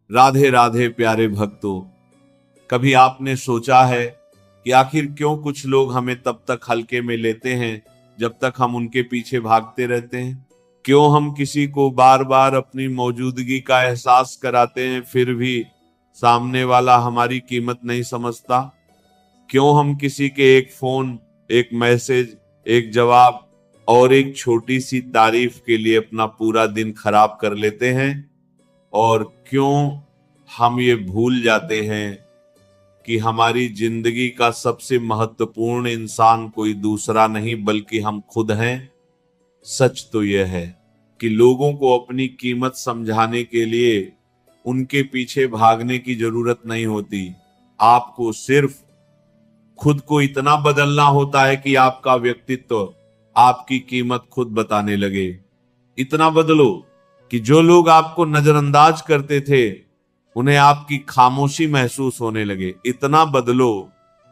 राधे राधे प्यारे भक्तों। कभी आपने सोचा है कि आखिर क्यों कुछ लोग हमें तब तक हल्के में लेते हैं जब तक हम उनके पीछे भागते रहते हैं? क्यों हम किसी को बार बार अपनी मौजूदगी का एहसास कराते हैं फिर भी सामने वाला हमारी कीमत नहीं समझता? क्यों हम किसी के एक फोन, एक मैसेज, एक जवाब और एक छोटी सी तारीफ के लिए अपना पूरा दिन खराब कर लेते हैं? और क्यों हम ये भूल जाते हैं कि हमारी जिंदगी का सबसे महत्वपूर्ण इंसान कोई दूसरा नहीं बल्कि हम खुद हैं? सच तो यह है कि लोगों को अपनी कीमत समझाने के लिए उनके पीछे भागने की जरूरत नहीं होती। आपको सिर्फ खुद को इतना बदलना होता है कि आपका व्यक्तित्व आपकी कीमत खुद बताने लगे। इतना बदलो कि जो लोग आपको नजरअंदाज करते थे उन्हें आपकी खामोशी महसूस होने लगे। इतना बदलो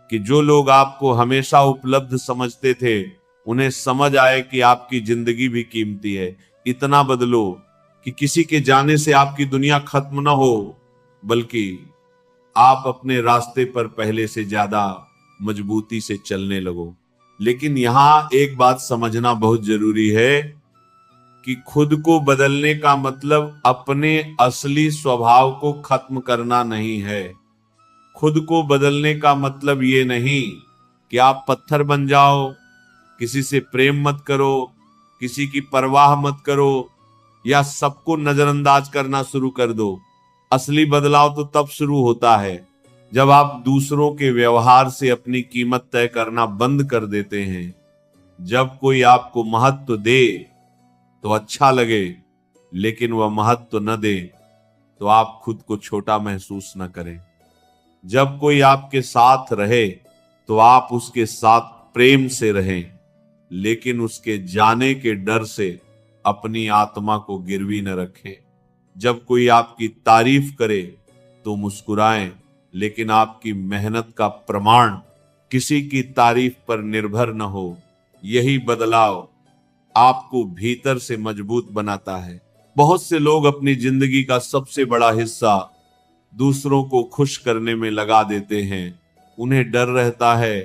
कि जो लोग आपको हमेशा उपलब्ध समझते थे उन्हें समझ आए कि आपकी जिंदगी भी कीमती है। इतना बदलो कि किसी के जाने से आपकी दुनिया खत्म ना हो बल्कि आप अपने रास्ते पर पहले से ज्यादा मजबूती से चलने लगो। लेकिन यहां एक बात समझना बहुत जरूरी है कि खुद को बदलने का मतलब अपने असली स्वभाव को खत्म करना नहीं है। खुद को बदलने का मतलब ये नहीं कि आप पत्थर बन जाओ, किसी से प्रेम मत करो, किसी की परवाह मत करो या सबको नजरअंदाज करना शुरू कर दो। असली बदलाव तो तब शुरू होता है जब आप दूसरों के व्यवहार से अपनी कीमत तय करना बंद कर देते हैं। जब कोई आपको महत्व दे तो अच्छा लगे, लेकिन वह महत्व न दे तो आप खुद को छोटा महसूस न करें। जब कोई आपके साथ रहे तो आप उसके साथ प्रेम से रहें, लेकिन उसके जाने के डर से अपनी आत्मा को गिरवी न रखें। जब कोई आपकी तारीफ करे तो मुस्कुराएं, लेकिन आपकी मेहनत का प्रमाण किसी की तारीफ पर निर्भर न हो। यही बदलाव आपको भीतर से मजबूत बनाता है। बहुत से लोग अपनी जिंदगी का सबसे बड़ा हिस्सा दूसरों को खुश करने में लगा देते हैं। उन्हें डर रहता है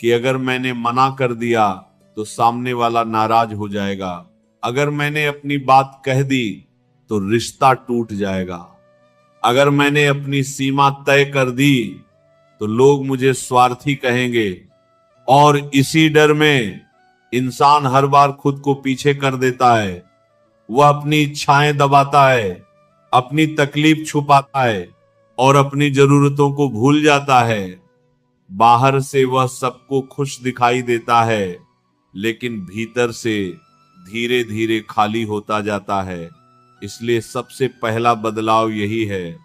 कि अगर मैंने मना कर दिया तो सामने वाला नाराज हो जाएगा, अगर मैंने अपनी बात कह दी तो रिश्ता टूट जाएगा, अगर मैंने अपनी सीमा तय कर दी तो लोग मुझे स्वार्थी कहेंगे। और इसी डर में इंसान हर बार खुद को पीछे कर देता है। वह अपनी इच्छाएं दबाता है, अपनी तकलीफ छुपाता है और अपनी जरूरतों को भूल जाता है। बाहर से वह सबको खुश दिखाई देता है, लेकिन भीतर से धीरे धीरे खाली होता जाता है। इसलिए सबसे पहला बदलाव यही है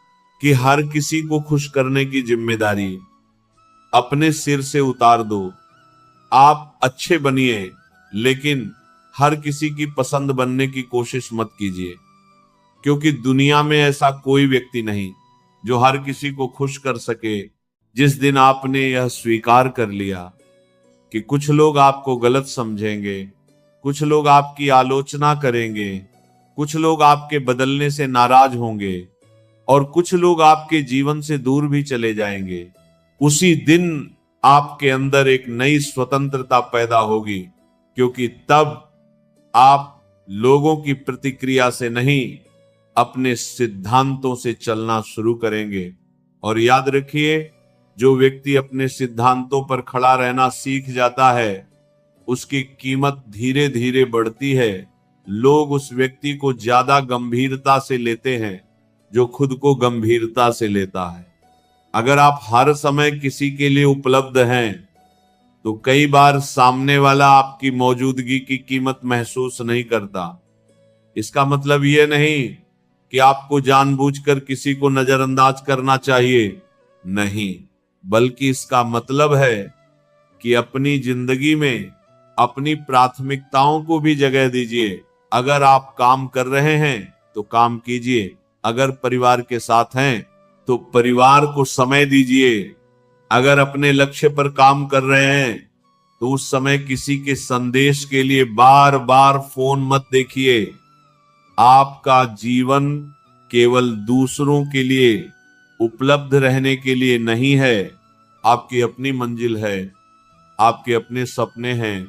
कि हर किसी को खुश करने की जिम्मेदारी अपने सिर से उतार दो। आप अच्छे बनिए, लेकिन हर किसी की पसंद बनने की कोशिश मत कीजिए, क्योंकि दुनिया में ऐसा कोई व्यक्ति नहीं जो हर किसी को खुश कर सके। जिस दिन आपने यह स्वीकार कर लिया कि कुछ लोग आपको गलत समझेंगे, कुछ लोग आपकी आलोचना करेंगे, कुछ लोग आपके बदलने से नाराज होंगे और कुछ लोग आपके जीवन से दूर भी चले जाएंगे, उसी दिन आपके अंदर एक नई स्वतंत्रता पैदा होगी। क्योंकि तब आप लोगों की प्रतिक्रिया से नहीं, अपने सिद्धांतों से चलना शुरू करेंगे। और याद रखिए, जो व्यक्ति अपने सिद्धांतों पर खड़ा रहना सीख जाता है उसकी कीमत धीरे धीरे बढ़ती है। लोग उस व्यक्ति को ज्यादा गंभीरता से लेते हैं जो खुद को गंभीरता से लेता है। अगर आप हर समय किसी के लिए उपलब्ध हैं तो कई बार सामने वाला आपकी मौजूदगी की कीमत महसूस नहीं करता। इसका मतलब यह नहीं कि आपको जानबूझकर किसी को नजरअंदाज करना चाहिए, नहीं, बल्कि इसका मतलब है कि अपनी जिंदगी में अपनी प्राथमिकताओं को भी जगह दीजिए। अगर आप काम कर रहे हैं तो काम कीजिए, अगर परिवार के साथ हैं तो परिवार को समय दीजिए, अगर अपने लक्ष्य पर काम कर रहे हैं तो उस समय किसी के संदेश के लिए बार बार फोन मत देखिए। आपका जीवन केवल दूसरों के लिए उपलब्ध रहने के लिए नहीं है। आपकी अपनी मंजिल है, आपके अपने सपने हैं,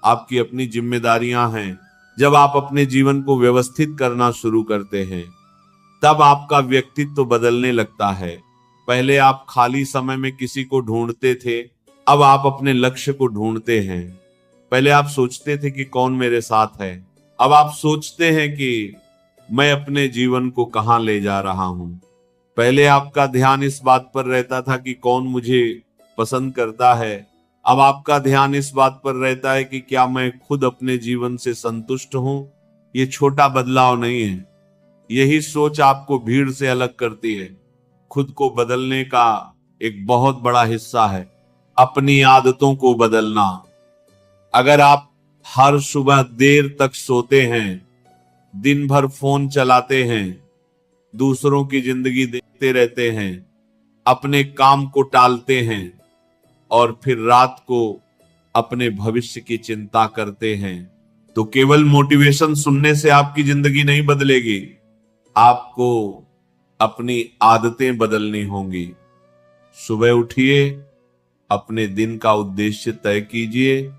आपकी अपनी जिम्मेदारियां हैं। जब आप अपने जीवन को व्यवस्थित करना शुरू करते हैं तब आपका व्यक्तित्व बदलने लगता है। पहले आप खाली समय में किसी को ढूंढते थे, अब आप अपने लक्ष्य को ढूंढते हैं। पहले आप सोचते थे कि कौन मेरे साथ है, अब आप सोचते हैं कि मैं अपने जीवन को कहां ले जा रहा हूं। पहले आपका ध्यान इस बात पर रहता था कि कौन मुझे पसंद करता है, अब आपका ध्यान इस बात पर रहता है कि क्या मैं खुद अपने जीवन से संतुष्ट हूं। ये छोटा बदलाव नहीं है, यही सोच आपको भीड़ से अलग करती है। खुद को बदलने का एक बहुत बड़ा हिस्सा है अपनी आदतों को बदलना। अगर आप हर सुबह देर तक सोते हैं, दिन भर फोन चलाते हैं, दूसरों की जिंदगी देखते रहते हैं, अपने काम को टालते हैं और फिर रात को अपने भविष्य की चिंता करते हैं, तो केवल मोटिवेशन सुनने से आपकी जिंदगी नहीं बदलेगी। आपको अपनी आदतें बदलनी होंगी। सुबह उठिए, अपने दिन का उद्देश्य तय कीजिए,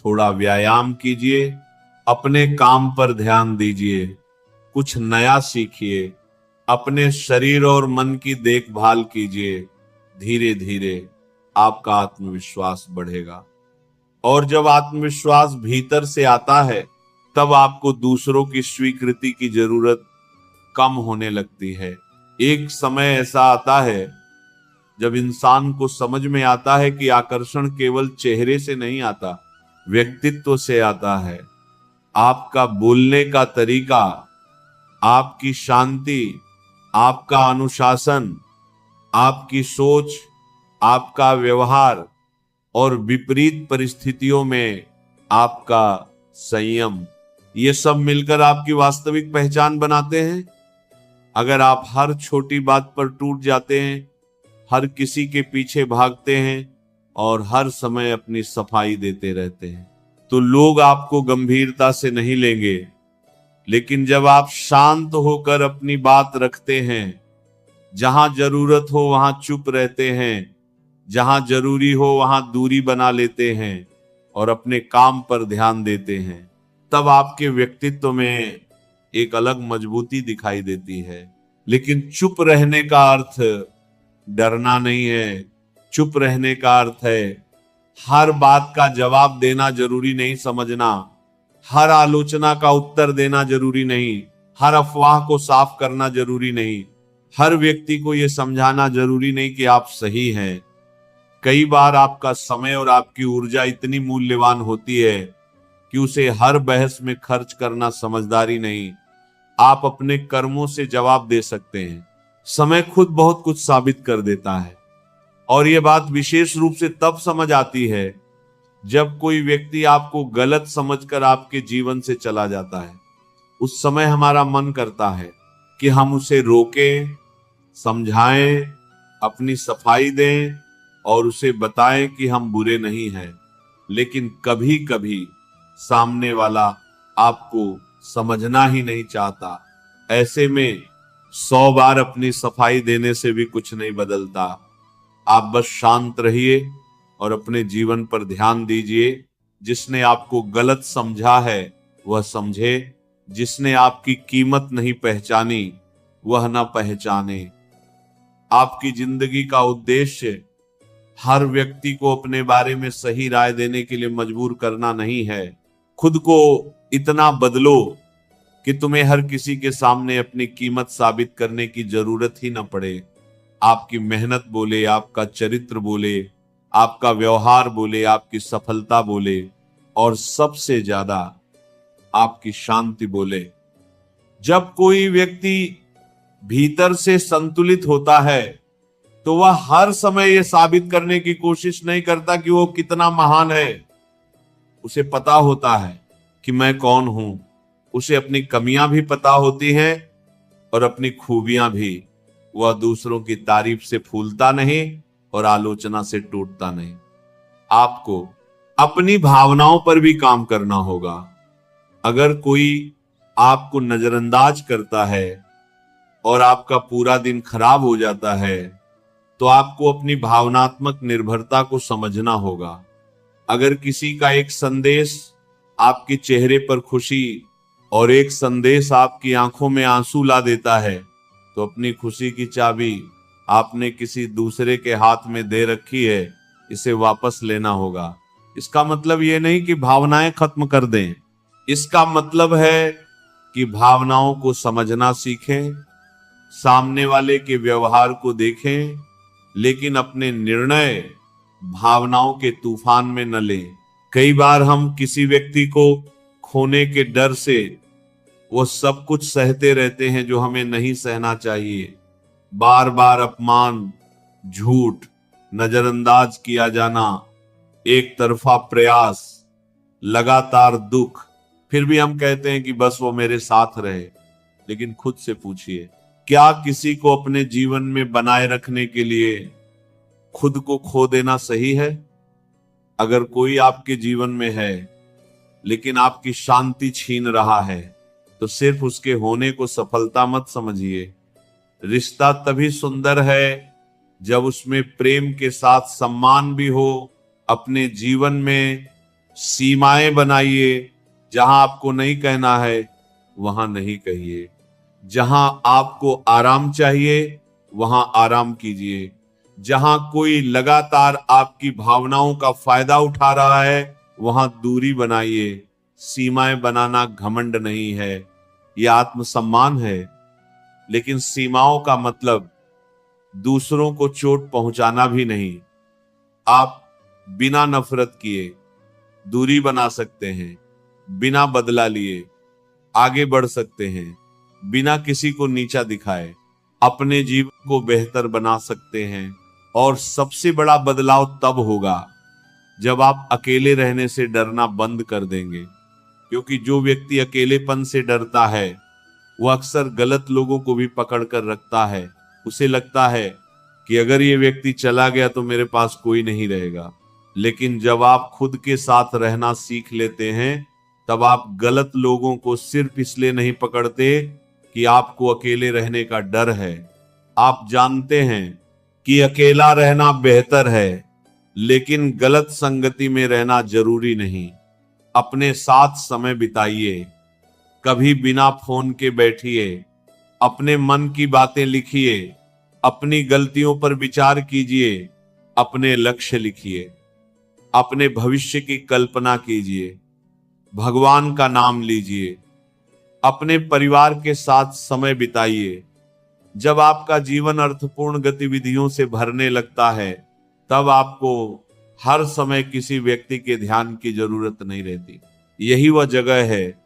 थोड़ा व्यायाम कीजिए, अपने काम पर ध्यान दीजिए, कुछ नया सीखिए, अपने शरीर और मन की देखभाल कीजिए। धीरे धीरे आपका आत्मविश्वास बढ़ेगा और जब आत्मविश्वास भीतर से आता है तब आपको दूसरों की स्वीकृति की जरूरत कम होने लगती है। एक समय ऐसा आता है जब इंसान को समझ में आता है कि आकर्षण केवल चेहरे से नहीं आता, व्यक्तित्व से आता है। आपका बोलने का तरीका, आपकी शांति, आपका अनुशासन, आपकी सोच, आपका व्यवहार और विपरीत परिस्थितियों में आपका संयम, ये सब मिलकर आपकी वास्तविक पहचान बनाते हैं। अगर आप हर छोटी बात पर टूट जाते हैं, हर किसी के पीछे भागते हैं और हर समय अपनी सफाई देते रहते हैं, तो लोग आपको गंभीरता से नहीं लेंगे। लेकिन जब आप शांत होकर अपनी बात रखते हैं, जहां जरूरत हो वहां चुप रहते हैं, जहां जरूरी हो वहां दूरी बना लेते हैं और अपने काम पर ध्यान देते हैं, तब आपके व्यक्तित्व में एक अलग मजबूती दिखाई देती है। लेकिन चुप रहने का अर्थ डरना नहीं है। चुप रहने का अर्थ है हर बात का जवाब देना जरूरी नहीं समझना, हर आलोचना का उत्तर देना जरूरी नहीं, हर अफवाह को साफ करना जरूरी नहीं, हर व्यक्ति को यह समझाना जरूरी नहीं कि आप सही हैं। कई बार आपका समय और आपकी ऊर्जा इतनी मूल्यवान होती है कि उसे हर बहस में खर्च करना समझदारी नहीं। आप अपने कर्मों से जवाब दे सकते हैं। समय खुद बहुत कुछ साबित कर देता है और यह बात विशेष रूप से तब समझ आती है जब कोई व्यक्ति आपको गलत समझकर आपके जीवन से चला जाता है। उस समय हमारा मन करता है कि हम उसे रोकें, समझाएं, अपनी सफाई दें और उसे बताएं कि हम बुरे नहीं हैं। लेकिन कभी कभी सामने वाला आपको समझना ही नहीं चाहता। ऐसे में 100 बार अपनी सफाई देने से भी कुछ नहीं बदलता। आप बस शांत रहिए और अपने जीवन पर ध्यान दीजिए। जिसने आपको गलत समझा है वह समझे, जिसने आपकी कीमत नहीं पहचानी वह न पहचाने। आपकी जिंदगी का उद्देश्य हर व्यक्ति को अपने बारे में सही राय देने के लिए मजबूर करना नहीं है। खुद को इतना बदलो कि तुम्हें हर किसी के सामने अपनी कीमत साबित करने की जरूरत ही न पड़े। आपकी मेहनत बोले, आपका चरित्र बोले, आपका व्यवहार बोले, आपकी सफलता बोले और सबसे ज्यादा आपकी शांति बोले। जब कोई व्यक्ति भीतर से संतुलित होता है तो वह हर समय यह साबित करने की कोशिश नहीं करता कि वो कितना महान है। उसे पता होता है कि मैं कौन हूं। उसे अपनी कमियां भी पता होती हैं और अपनी खूबियां भी। वह दूसरों की तारीफ से फूलता नहीं और आलोचना से टूटता नहीं। आपको अपनी भावनाओं पर भी काम करना होगा। अगर कोई आपको नजरअंदाज करता है और आपका पूरा दिन खराब हो जाता है, तो आपको अपनी भावनात्मक निर्भरता को समझना होगा। अगर किसी का एक संदेश आपके चेहरे पर खुशी और एक संदेश आपकी आंखों में आंसू ला देता है, तो अपनी खुशी की चाबी आपने किसी दूसरे के हाथ में दे रखी है, इसे वापस लेना होगा। इसका मतलब ये नहीं कि भावनाएं खत्म कर दें, इसका मतलब है कि भावनाओं को समझना सीखें, सामने वाले के व्यवहार को देखें, लेकिन अपने निर्णय भावनाओं के तूफान में न लें। कई बार हम किसी व्यक्ति को खोने के डर से वो सब कुछ सहते रहते हैं जो हमें नहीं सहना चाहिए। बार बार अपमान, झूठ, नजरअंदाज किया जाना, एक तरफा प्रयास, लगातार दुख, फिर भी हम कहते हैं कि बस वो मेरे साथ रहे। लेकिन खुद से पूछिए, क्या किसी को अपने जीवन में बनाए रखने के लिए खुद को खो देना सही है? अगर कोई आपके जीवन में है लेकिन आपकी शांति छीन रहा है, तो सिर्फ उसके होने को सफलता मत समझिए। रिश्ता तभी सुंदर है जब उसमें प्रेम के साथ सम्मान भी हो। अपने जीवन में सीमाएं बनाइए, जहां आपको नहीं कहना है वहां नहीं कहिए। जहां आपको आराम चाहिए वहां आराम कीजिए। जहां कोई लगातार आपकी भावनाओं का फायदा उठा रहा है वहां दूरी बनाइए। सीमाएं बनाना घमंड नहीं है, यह आत्मसम्मान है। लेकिन सीमाओं का मतलब दूसरों को चोट पहुंचाना भी नहीं। आप बिना नफरत किए दूरी बना सकते हैं, बिना बदला लिए आगे बढ़ सकते हैं, बिना किसी को नीचा दिखाए अपने जीवन को बेहतर बना सकते हैं। और सबसे बड़ा बदलाव तब होगा जब आप अकेले रहने से डरना बंद कर देंगे। क्योंकि जो व्यक्ति अकेलेपन से डरता है वो अक्सर गलत लोगों को भी पकड़ कर रखता है। उसे लगता है कि अगर ये व्यक्ति चला गया तो मेरे पास कोई नहीं रहेगा। लेकिन जब आप खुद के साथ रहना सीख लेते हैं, तब आप गलत लोगों को सिर्फ इसलिए नहीं पकड़ते कि आपको अकेले रहने का डर है। आप जानते हैं कि अकेला रहना बेहतर है, लेकिन गलत संगति में रहना जरूरी नहीं। अपने साथ समय बिताइए, कभी बिना फोन के बैठिए, अपने मन की बातें लिखिए, अपनी गलतियों पर विचार कीजिए, अपने लक्ष्य लिखिए, अपने भविष्य की कल्पना कीजिए, भगवान का नाम लीजिए, अपने परिवार के साथ समय बिताइए। जब आपका जीवन अर्थपूर्ण गतिविधियों से भरने लगता है, तब आपको हर समय किसी व्यक्ति के ध्यान की जरूरत नहीं रहती। यही वह जगह है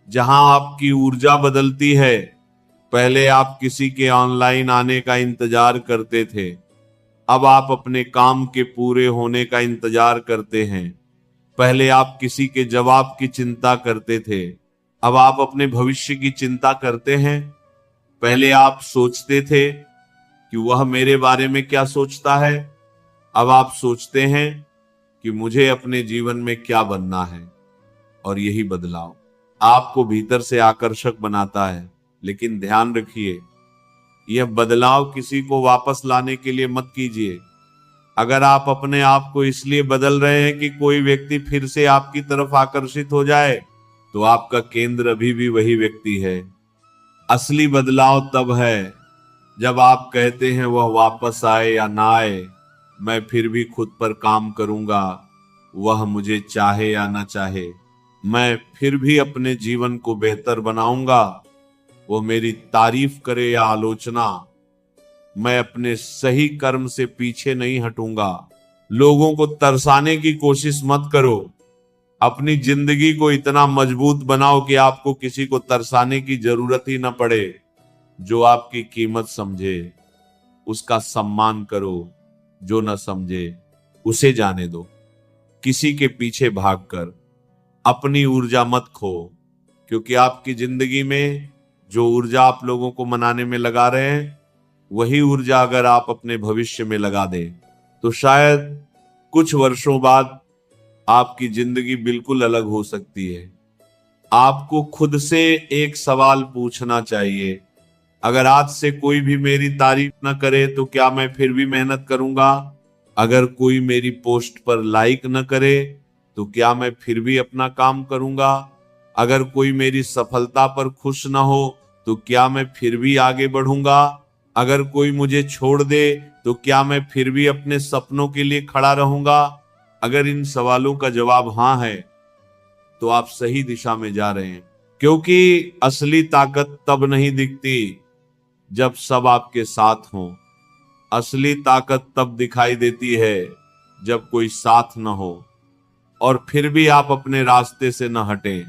जहां आपकी ऊर्जा बदलती है। पहले आप किसी के ऑनलाइन आने का इंतजार करते थे, अब आप अपने काम के पूरे होने का इंतजार करते हैं। पहले आप किसी के जवाब की चिंता करते थे, अब आप अपने भविष्य की चिंता करते हैं। पहले आप सोचते थे कि वह मेरे बारे में क्या सोचता है, अब आप सोचते हैं कि मुझे अपने जीवन में क्या बनना है। और यही बदलाव आपको भीतर से आकर्षक बनाता है। लेकिन ध्यान रखिए, यह बदलाव किसी को वापस लाने के लिए मत कीजिए। अगर आप अपने आप को इसलिए बदल रहे हैं कि कोई व्यक्ति फिर से आपकी तरफ आकर्षित हो जाए, तो आपका केंद्र अभी भी वही व्यक्ति है। असली बदलाव तब है जब आप कहते हैं वह वापस आए या ना आए, मैं फिर भी खुद पर काम करूंगा। वह मुझे चाहे या ना चाहे, मैं फिर भी अपने जीवन को बेहतर बनाऊंगा। वो मेरी तारीफ करे या आलोचना, मैं अपने सही कर्म से पीछे नहीं हटूंगा। लोगों को तरसाने की कोशिश मत करो। अपनी जिंदगी को इतना मजबूत बनाओ कि आपको किसी को तरसाने की जरूरत ही न पड़े। जो आपकी कीमत समझे उसका सम्मान करो, जो न समझे उसे जाने दो। किसी के पीछे भागकर अपनी ऊर्जा मत खो, क्योंकि आपकी जिंदगी में जो ऊर्जा आप लोगों को मनाने में लगा रहे हैं, वही ऊर्जा अगर आप अपने भविष्य में लगा दें, तो शायद कुछ वर्षों बाद आपकी जिंदगी बिल्कुल अलग हो सकती है। आपको खुद से एक सवाल पूछना चाहिए, अगर आज से कोई भी मेरी तारीफ न करे तो क्या मैं फिर भी मेहनत करूंगा? अगर कोई मेरी पोस्ट पर लाइक न करे तो क्या मैं फिर भी अपना काम करूंगा? अगर कोई मेरी सफलता पर खुश न हो तो क्या मैं फिर भी आगे बढ़ूंगा? अगर कोई मुझे छोड़ दे तो क्या मैं फिर भी अपने सपनों के लिए खड़ा रहूंगा? अगर इन सवालों का जवाब हाँ है तो आप सही दिशा में जा रहे हैं, क्योंकि असली ताकत तब नहीं दिखती जब सब आपके साथ हों। असली ताकत तब दिखाई देती है जब कोई साथ न हो और फिर भी आप अपने रास्ते से न हटें,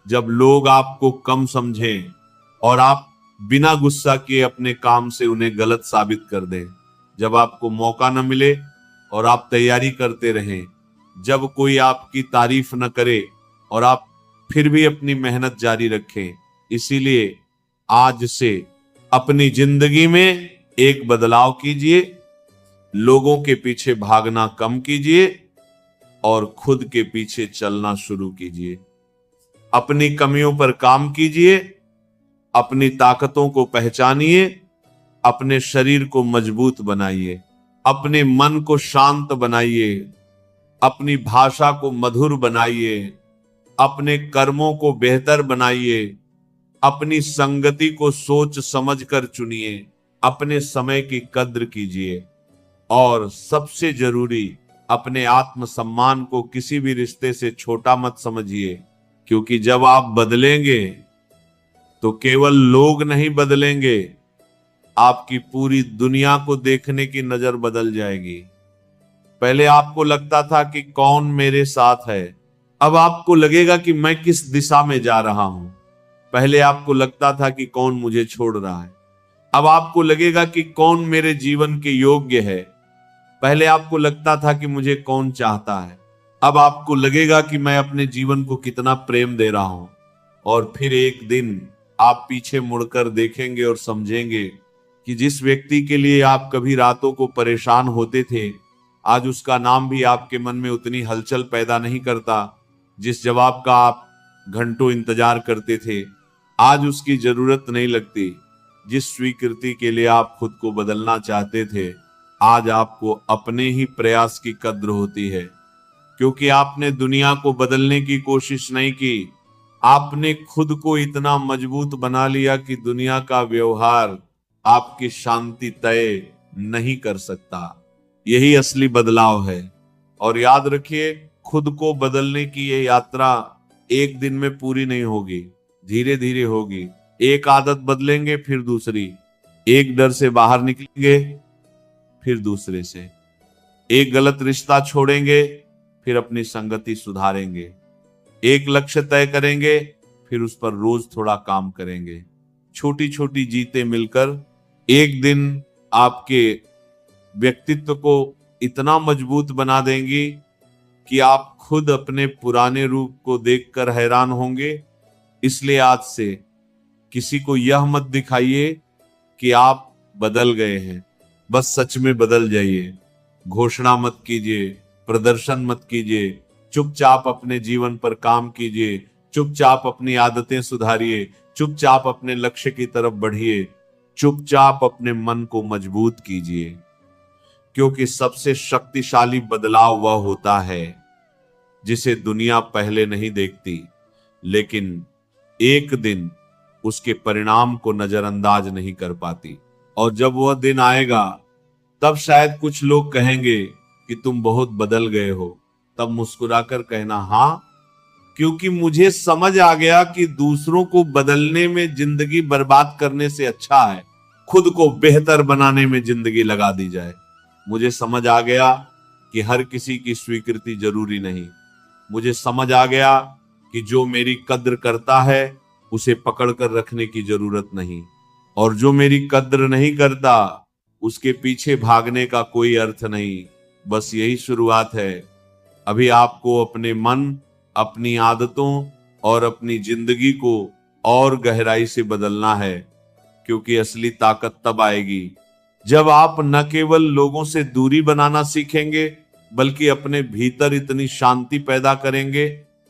जब लोग आपको कम समझें और आप बिना गुस्सा किए अपने काम से उन्हें गलत साबित कर दें, जब आपको मौका न मिले और आप तैयारी करते रहें, जब कोई आपकी तारीफ न करे और आप फिर भी अपनी मेहनत जारी रखें। इसीलिए आज से अपनी जिंदगी में एक बदलाव कीजिए, लोगों के पीछे भागना कम कीजिए और खुद के पीछे चलना शुरू कीजिए। अपनी कमियों पर काम कीजिए, अपनी ताकतों को पहचानिए, अपने शरीर को मजबूत बनाइए, अपने मन को शांत बनाइए, अपनी भाषा को मधुर बनाइए, अपने कर्मों को बेहतर बनाइए, अपनी संगति को सोच समझकर चुनिए, अपने समय की कद्र कीजिए और सबसे जरूरी अपने आत्मसम्मान को किसी भी रिश्ते से छोटा मत समझिए, क्योंकि जब आप बदलेंगे तो केवल लोग नहीं बदलेंगे, आपकी पूरी दुनिया को देखने की नजर बदल जाएगी। पहले आपको लगता था कि कौन मेरे साथ है, अब आपको लगेगा कि मैं किस दिशा में जा रहा हूं। पहले आपको लगता था कि कौन मुझे छोड़ रहा है, अब आपको लगेगा कि कौन मेरे जीवन के योग्य है। पहले आपको लगता था कि मुझे कौन चाहता है, अब आपको लगेगा कि मैं अपने जीवन को कितना प्रेम दे रहा हूं। और फिर एक दिन आप पीछे मुड़कर देखेंगे और समझेंगे कि जिस व्यक्ति के लिए आप कभी रातों को परेशान होते थे, आज उसका नाम भी आपके मन में उतनी हलचल पैदा नहीं करता। जिस जवाब का आप घंटों इंतजार करते थे, आज उसकी जरूरत नहीं लगती। जिस स्वीकृति के लिए आप खुद को बदलना चाहते थे, आज आपको अपने ही प्रयास की कद्र होती है, क्योंकि आपने दुनिया को बदलने की कोशिश नहीं की। आपने खुद को इतना मजबूत बना लिया कि दुनिया का व्यवहार आपकी शांति तय नहीं कर सकता। यही असली बदलाव है। और याद रखिए, खुद को बदलने की ये यात्रा एक दिन में पूरी नहीं होगी, धीरे धीरे होगी। एक आदत बदलेंगे, फिर दूसरी, एक डर से बाहर निकलेंगे, फिर दूसरे से, एक गलत रिश्ता छोड़ेंगे, फिर अपनी संगति सुधारेंगे, एक लक्ष्य तय करेंगे, फिर उस पर रोज थोड़ा काम करेंगे। छोटी छोटी जीतें मिलकर एक दिन आपके व्यक्तित्व को इतना मजबूत बना देंगी कि आप खुद अपने पुराने रूप को देखकर हैरान होंगे। इसलिए आज से किसी को यह मत दिखाइए कि आप बदल गए हैं, बस सच में बदल जाइए। घोषणा मत कीजिए, प्रदर्शन मत कीजिए, चुपचाप अपने जीवन पर काम कीजिए, चुपचाप अपनी आदतें सुधारिए, चुपचाप अपने लक्ष्य की तरफ बढ़िए, चुपचाप अपने मन को मजबूत कीजिए। क्योंकि सबसे शक्तिशाली बदलाव वह होता है जिसे दुनिया पहले नहीं देखती, लेकिन एक दिन उसके परिणाम को नजरअंदाज नहीं कर पाती। और जब वह दिन आएगा, तब शायद कुछ लोग कहेंगे कि तुम बहुत बदल गए हो। तब मुस्कुराकर कहना, हाँ, क्योंकि मुझे समझ आ गया कि दूसरों को बदलने में जिंदगी बर्बाद करने से अच्छा है खुद को बेहतर बनाने में जिंदगी लगा दी जाए। मुझे समझ आ गया कि हर किसी की स्वीकृति जरूरी नहीं। मुझे समझ आ गया कि जो मेरी कद्र करता है उसे पकड़ कर रखने की जरूरत नहीं, और जो मेरी कद्र नहीं करता उसके पीछे भागने का कोई अर्थ नहीं। बस यही शुरुआत है। अभी आपको अपने मन, अपनी आदतों और अपनी जिंदगी को और गहराई से बदलना है, क्योंकि असली ताकत तब आएगी जब आप न केवल लोगों से दूरी बनाना सीखेंगे, बल्कि अपने भीतर इतनी शांति पैदा करेंगे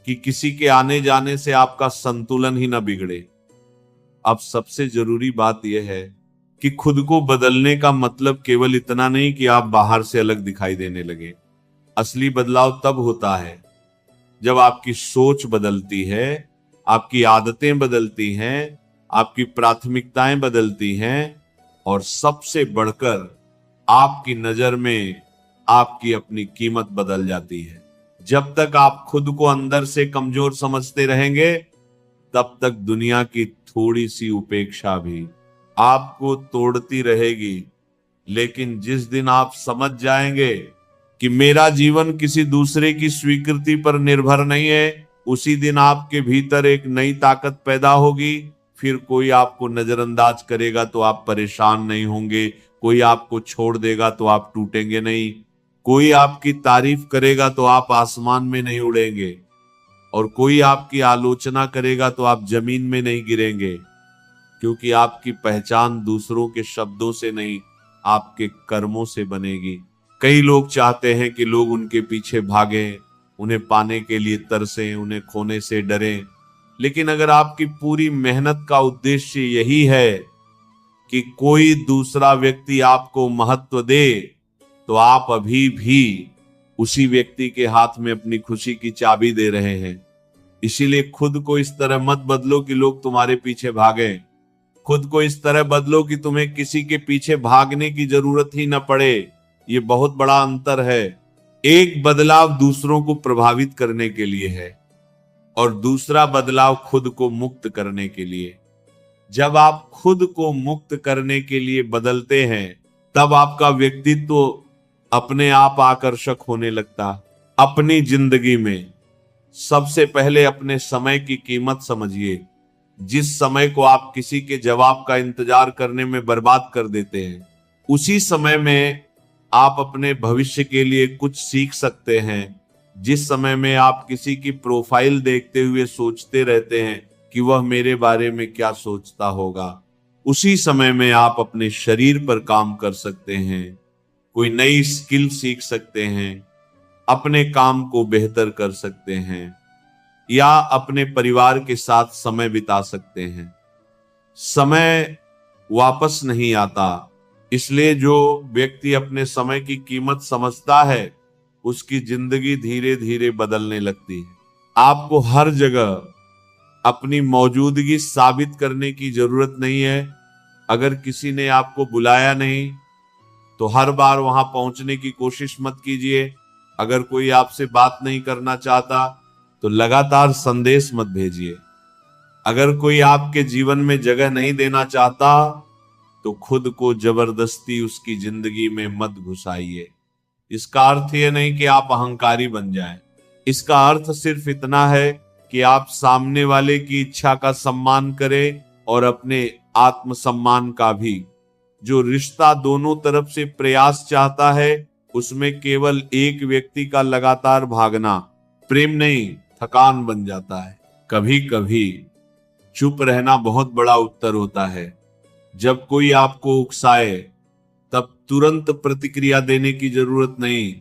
कि किसी के आने जाने से आपका संतुलन ही न बिगड़े। अब सबसे जरूरी बात यह है कि खुद को बदलने का मतलब केवल इतना नहीं कि आप बाहर से अलग दिखाई देने लगे। असली बदलाव तब होता है जब आपकी सोच बदलती है, आपकी आदतें बदलती हैं, आपकी प्राथमिकताएं बदलती हैं और सबसे बढ़कर आपकी नजर में आपकी अपनी कीमत बदल जाती है। जब तक आप खुद को अंदर से कमजोर समझते रहेंगे, तब तक दुनिया की थोड़ी सी उपेक्षा भी आपको तोड़ती रहेगी। लेकिन जिस दिन आप समझ जाएंगे कि मेरा जीवन किसी दूसरे की स्वीकृति पर निर्भर नहीं है, उसी दिन आपके भीतर एक नई ताकत पैदा होगी। फिर कोई आपको नजरअंदाज करेगा तो आप परेशान नहीं होंगे, कोई आपको छोड़ देगा तो आप टूटेंगे नहीं, कोई आपकी तारीफ करेगा तो आप आसमान में नहीं उड़ेंगे, और कोई आपकी आलोचना करेगा तो आप जमीन में नहीं गिरेंगे। क्योंकि आपकी पहचान दूसरों के शब्दों से नहीं, आपके कर्मों से बनेगी। कई लोग चाहते हैं कि लोग उनके पीछे भागें, उन्हें पाने के लिए तरसें, उन्हें खोने से डरें। लेकिन अगर आपकी पूरी मेहनत का उद्देश्य यही है कि कोई दूसरा व्यक्ति आपको महत्व दे, तो आप अभी भी उसी व्यक्ति के हाथ में अपनी खुशी की चाबी दे रहे हैं। इसीलिए खुद को इस तरह मत बदलो कि लोग तुम्हारे पीछे भागें। खुद को इस तरह बदलो कि तुम्हें किसी के पीछे भागने की जरूरत ही न पड़े। ये बहुत बड़ा अंतर है। एक बदलाव दूसरों को प्रभावित करने के लिए है और दूसरा बदलाव खुद को मुक्त करने के लिए। जब आप खुद को मुक्त करने के लिए बदलते हैं, तब आपका व्यक्तित्व अपने आप आकर्षक होने लगता। अपनी जिंदगी में सबसे पहले अपने समय की कीमत समझिए। जिस समय को आप किसी के जवाब का इंतजार करने में बर्बाद कर देते हैं, उसी समय में आप अपने भविष्य के लिए कुछ सीख सकते हैं। जिस समय में आप किसी की प्रोफाइल देखते हुए सोचते रहते हैं कि वह मेरे बारे में क्या सोचता होगा, उसी समय में आप अपने शरीर पर काम कर सकते हैं, कोई नई स्किल सीख सकते हैं, अपने काम को बेहतर कर सकते हैं या अपने परिवार के साथ समय बिता सकते हैं। समय वापस नहीं आता, इसलिए जो व्यक्ति अपने समय की कीमत समझता है, उसकी जिंदगी धीरे धीरे बदलने लगती है। आपको हर जगह अपनी मौजूदगी साबित करने की जरूरत नहीं है। अगर किसी ने आपको बुलाया नहीं तो हर बार वहां पहुंचने की कोशिश मत कीजिए। अगर कोई आपसे बात नहीं करना चाहता तो लगातार संदेश मत भेजिए। अगर कोई आपके जीवन में जगह नहीं देना चाहता तो खुद को जबरदस्ती उसकी जिंदगी में मत घुसाइए। इसका अर्थ यह नहीं कि आप अहंकारी बन जाएं। इसका अर्थ सिर्फ इतना है कि आप सामने वाले की इच्छा का सम्मान करें और अपने आत्मसम्मान का भी। जो रिश्ता दोनों तरफ से प्रयास चाहता है, उसमें केवल एक व्यक्ति का लगातार भागना प्रेम नहीं, थकान बन जाता है। कभी कभी चुप रहना बहुत बड़ा उत्तर होता है। जब कोई आपको उकसाए तब तुरंत प्रतिक्रिया देने की जरूरत नहीं।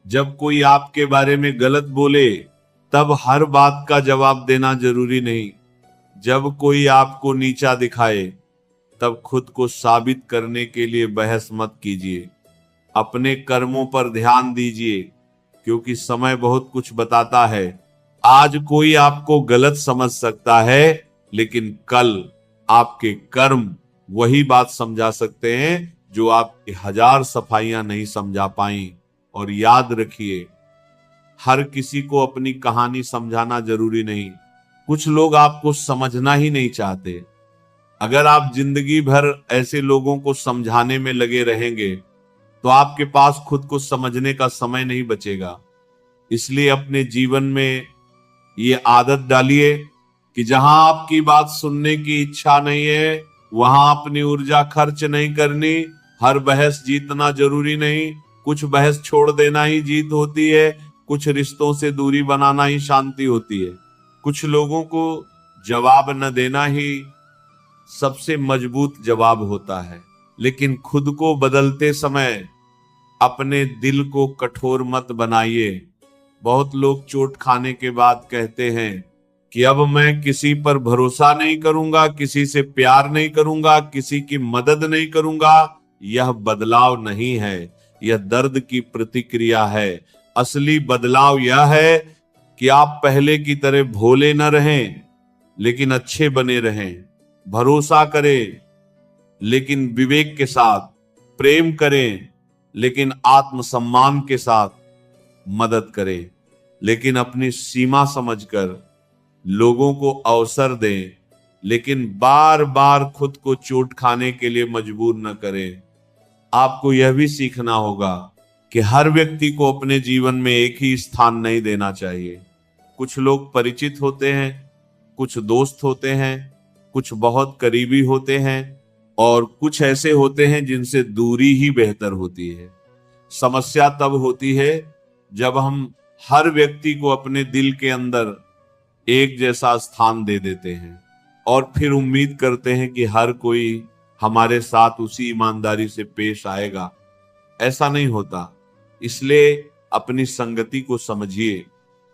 जब कोई आपके बारे में गलत बोले तब हर बात का जवाब देना जरूरी नहीं। जब कोई आपको नीचा दिखाए तब खुद को साबित करने के लिए बहस मत कीजिए। अपने कर्मों पर ध्यान दीजिए, क्योंकि समय बहुत कुछ बताता है। आज कोई आपको गलत समझ सकता है, लेकिन कल आपके कर्म वही बात समझा सकते हैं जो आपकी 1000 सफाइयां नहीं समझा पाई। और याद रखिए, हर किसी को अपनी कहानी समझाना जरूरी नहीं। कुछ लोग आपको समझना ही नहीं चाहते। अगर आप जिंदगी भर ऐसे लोगों को समझाने में लगे रहेंगे तो आपके पास खुद को समझने का समय नहीं बचेगा। इसलिए अपने जीवन में ये आदत डालिए कि जहां आपकी बात सुनने की इच्छा नहीं है, वहां अपनी ऊर्जा खर्च नहीं करनी। हर बहस जीतना जरूरी नहीं, कुछ बहस छोड़ देना ही जीत होती है। कुछ रिश्तों से दूरी बनाना ही शांति होती है। कुछ लोगों को जवाब न देना ही सबसे मजबूत जवाब होता है। लेकिन खुद को बदलते समय अपने दिल को कठोर मत बनाइए। बहुत लोग चोट खाने के बाद कहते हैं कि अब मैं किसी पर भरोसा नहीं करूंगा, किसी से प्यार नहीं करूंगा, किसी की मदद नहीं करूंगा। यह बदलाव नहीं है, यह दर्द की प्रतिक्रिया है। असली बदलाव यह है कि आप पहले की तरह भोले न रहें, लेकिन अच्छे बने रहें। भरोसा करें लेकिन विवेक के साथ, प्रेम करें लेकिन आत्मसम्मान के साथ, मदद करें लेकिन अपनी सीमा समझकर, लोगों को अवसर दें लेकिन बार बार खुद को चोट खाने के लिए मजबूर न करें। आपको यह भी सीखना होगा कि हर व्यक्ति को अपने जीवन में एक ही स्थान नहीं देना चाहिए। कुछ लोग परिचित होते हैं, कुछ दोस्त होते हैं, कुछ बहुत करीबी होते हैं और कुछ ऐसे होते हैं जिनसे दूरी ही बेहतर होती है। समस्या तब होती है जब हम हर व्यक्ति को अपने दिल के अंदर एक जैसा स्थान दे देते हैं और फिर उम्मीद करते हैं कि हर कोई हमारे साथ उसी ईमानदारी से पेश आएगा। ऐसा नहीं होता। इसलिए अपनी संगति को समझिए।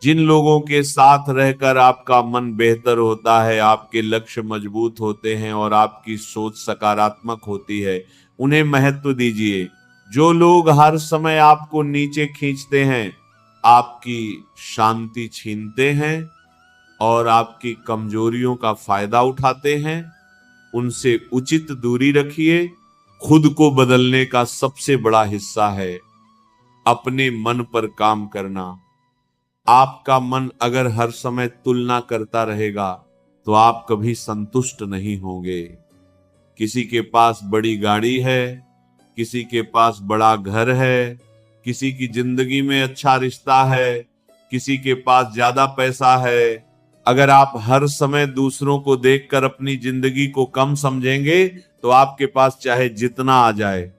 जिन लोगों के साथ रहकर आपका मन बेहतर होता है, आपके लक्ष्य मजबूत होते हैं और आपकी सोच सकारात्मक होती है, उन्हें महत्व दीजिए। जो लोग हर समय आपको नीचे खींचते हैं, आपकी शांति छीनते हैं और आपकी कमजोरियों का फायदा उठाते हैं, उनसे उचित दूरी रखिए। खुद को बदलने का सबसे बड़ा हिस्सा है अपने मन पर काम करना। आपका मन अगर हर समय तुलना करता रहेगा तो आप कभी संतुष्ट नहीं होंगे। किसी के पास बड़ी गाड़ी है, किसी के पास बड़ा घर है, किसी की जिंदगी में अच्छा रिश्ता है, किसी के पास ज्यादा पैसा है। अगर आप हर समय दूसरों को देखकर अपनी जिंदगी को कम समझेंगे तो आपके पास चाहे जितना आ जाए,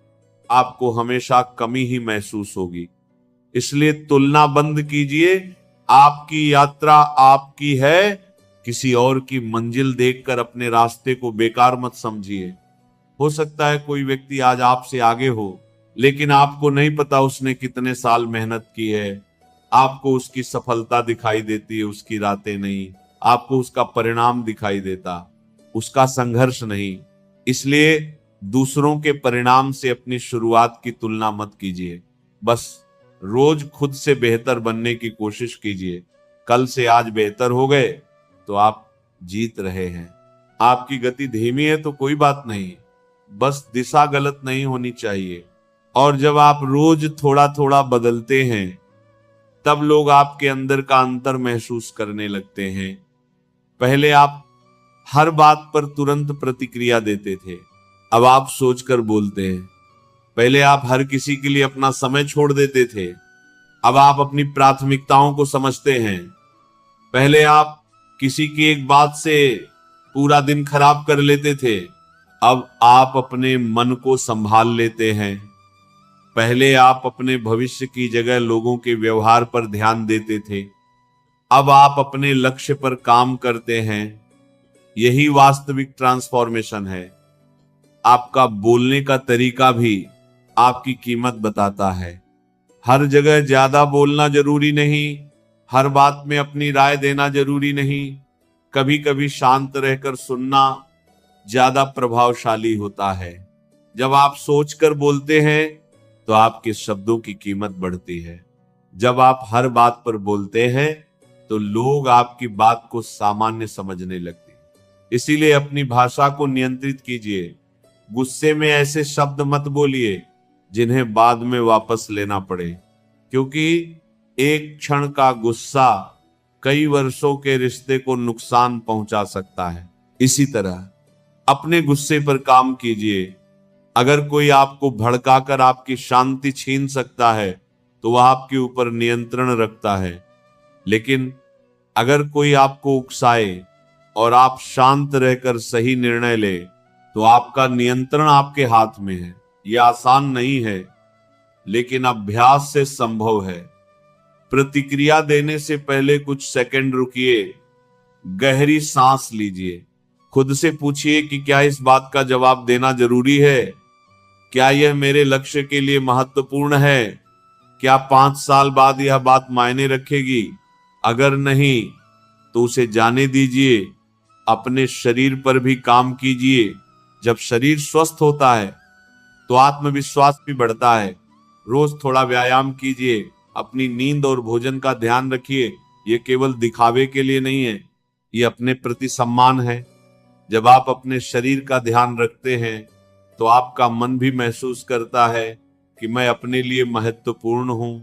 आपको हमेशा कमी ही महसूस होगी। इसलिए तुलना बंद कीजिए। आपकी यात्रा आपकी है। किसी और की मंजिल देखकर अपने रास्ते को बेकार मत समझिए। हो सकता है कोई व्यक्ति आज आपसे आगे हो, लेकिन आपको नहीं पता उसने कितने साल मेहनत की है। आपको उसकी सफलता दिखाई देती है, उसकी रातें नहीं। आपको उसका परिणाम दिखाई देता, उसका संघर्ष नहीं। इसलिए दूसरों के परिणाम से अपनी शुरुआत की तुलना मत कीजिए। बस रोज खुद से बेहतर बनने की कोशिश कीजिए। कल से आज बेहतर हो गए तो आप जीत रहे हैं। आपकी गति धीमी है तो कोई बात नहीं, बस दिशा गलत नहीं होनी चाहिए। और जब आप रोज थोड़ा थोड़ा बदलते हैं, तब लोग आपके अंदर का अंतर महसूस करने लगते हैं। पहले आप हर बात पर तुरंत प्रतिक्रिया देते थे, अब आप सोचकर बोलते हैं। पहले आप हर किसी के लिए अपना समय छोड़ देते थे, अब आप अपनी प्राथमिकताओं को समझते हैं। पहले आप किसी की एक बात से पूरा दिन खराब कर लेते थे, अब आप अपने मन को संभाल लेते हैं। पहले आप अपने भविष्य की जगह लोगों के व्यवहार पर ध्यान देते थे, अब आप अपने लक्ष्य पर काम करते हैं। यही वास्तविक ट्रांसफॉर्मेशन है। आपका बोलने का तरीका भी आपकी कीमत बताता है। हर जगह ज्यादा बोलना जरूरी नहीं, हर बात में अपनी राय देना जरूरी नहीं। कभी कभी शांत रहकर सुनना ज्यादा प्रभावशाली होता है। जब आप सोचकर बोलते हैं तो आपके शब्दों की कीमत बढ़ती है। जब आप हर बात पर बोलते हैं तो लोग आपकी बात को सामान्य समझने लगते हैं। इसीलिए अपनी भाषा को नियंत्रित कीजिए। गुस्से में ऐसे शब्द मत बोलिए जिन्हें बाद में वापस लेना पड़े, क्योंकि एक क्षण का गुस्सा कई वर्षों के रिश्ते को नुकसान पहुंचा सकता है। इसी तरह अपने गुस्से पर काम कीजिए। अगर कोई आपको भड़काकर आपकी शांति छीन सकता है तो वह आपके ऊपर नियंत्रण रखता है, लेकिन अगर कोई आपको उकसाए और आप शांत रहकर सही निर्णय ले तो आपका नियंत्रण आपके हाथ में है। यह आसान नहीं है, लेकिन अभ्यास से संभव है। प्रतिक्रिया देने से पहले कुछ सेकंड रुकिए, गहरी सांस लीजिए, खुद से पूछिए कि क्या इस बात का जवाब देना जरूरी है? क्या यह मेरे लक्ष्य के लिए महत्वपूर्ण है? क्या 5 साल बाद यह बात मायने रखेगी? अगर नहीं तो उसे जाने दीजिए। अपने शरीर पर भी काम कीजिए। जब शरीर स्वस्थ होता है तो आत्मविश्वास भी बढ़ता है। रोज थोड़ा व्यायाम कीजिए। अपनी नींद और भोजन का ध्यान रखिए। ये केवल दिखावे के लिए नहीं है, ये अपने प्रति सम्मान है। जब आप अपने शरीर का ध्यान रखते हैं तो आपका मन भी महसूस करता है कि मैं अपने लिए महत्वपूर्ण हूं।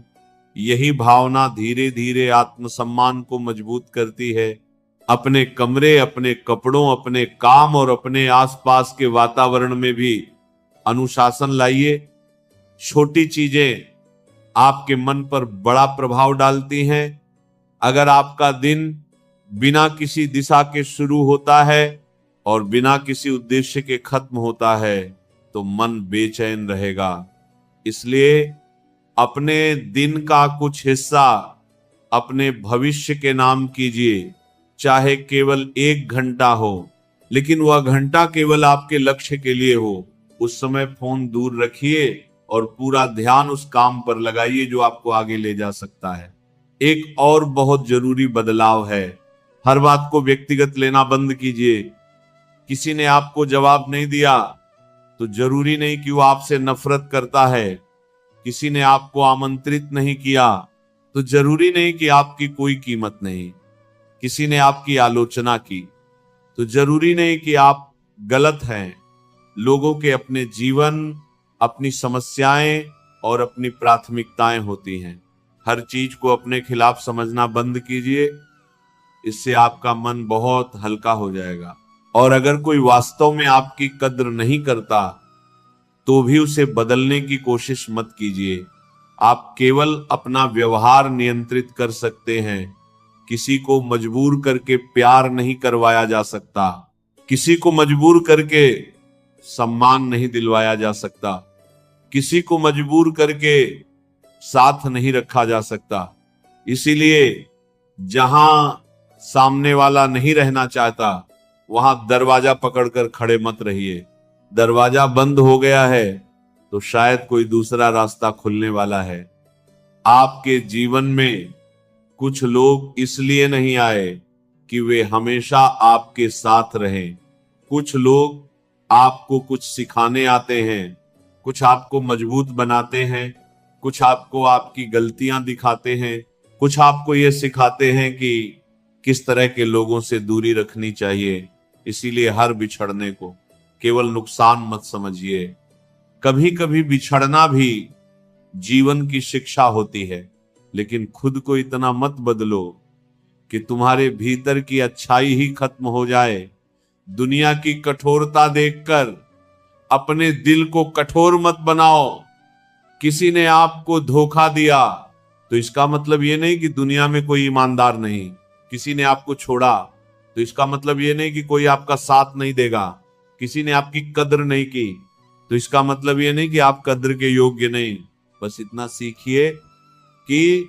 यही भावना धीरे धीरे आत्मसम्मान को मजबूत करती है। अपने कमरे, अपने कपड़ों, अपने काम और अपने आसपास के वातावरण में भी अनुशासन लाइए। छोटी चीजें आपके मन पर बड़ा प्रभाव डालती हैं। अगर आपका दिन बिना किसी दिशा के शुरू होता है और बिना किसी उद्देश्य के खत्म होता है तो मन बेचैन रहेगा। इसलिए अपने दिन का कुछ हिस्सा अपने भविष्य के नाम कीजिए। चाहे केवल 1 घंटा हो, लेकिन वह घंटा केवल आपके लक्ष्य के लिए हो। उस समय फोन दूर रखिए और पूरा ध्यान उस काम पर लगाइए जो आपको आगे ले जा सकता है। एक और बहुत जरूरी बदलाव है, हर बात को व्यक्तिगत लेना बंद कीजिए। किसी ने आपको जवाब नहीं दिया तो जरूरी नहीं कि वो आपसे नफरत करता है। किसी ने आपको आमंत्रित नहीं किया तो जरूरी नहीं कि आपकी कोई कीमत नहीं। किसी ने आपकी आलोचना की तो जरूरी नहीं कि आप गलत हैं। लोगों के अपने जीवन, अपनी समस्याएं और अपनी प्राथमिकताएं होती हैं। हर चीज को अपने खिलाफ समझना बंद कीजिए। इससे आपका मन बहुत हल्का हो जाएगा। और अगर कोई वास्तव में आपकी कद्र नहीं करता तो भी उसे बदलने की कोशिश मत कीजिए। आप केवल अपना व्यवहार नियंत्रित कर सकते हैं। किसी को मजबूर करके प्यार नहीं करवाया जा सकता। किसी को मजबूर करके सम्मान नहीं दिलवाया जा सकता। किसी को मजबूर करके साथ नहीं रखा जा सकता। इसीलिए जहां सामने वाला नहीं रहना चाहता वहां दरवाजा पकड़कर खड़े मत रहिए। दरवाजा बंद हो गया है तो शायद कोई दूसरा रास्ता खुलने वाला है। आपके जीवन में कुछ लोग इसलिए नहीं आए कि वे हमेशा आपके साथ रहें। कुछ लोग आपको कुछ सिखाने आते हैं, कुछ आपको मजबूत बनाते हैं, कुछ आपको आपकी गलतियां दिखाते हैं, कुछ आपको ये सिखाते हैं कि किस तरह के लोगों से दूरी रखनी चाहिए। इसीलिए हर बिछड़ने को केवल नुकसान मत समझिए। कभी कभी बिछड़ना भी जीवन की शिक्षा होती है, लेकिन खुद को इतना मत बदलो कि तुम्हारे भीतर की अच्छाई ही खत्म हो जाए। दुनिया की कठोरता देखकर अपने दिल को कठोर मत बनाओ। किसी ने आपको धोखा दिया तो इसका मतलब ये नहीं कि दुनिया में कोई ईमानदार नहीं। किसी ने आपको छोड़ा तो इसका मतलब ये नहीं कि कोई आपका साथ नहीं देगा। किसी ने आपकी कद्र नहीं की तो इसका मतलब ये नहीं कि आप कद्र के योग्य नहीं। बस इतना सीखिए कि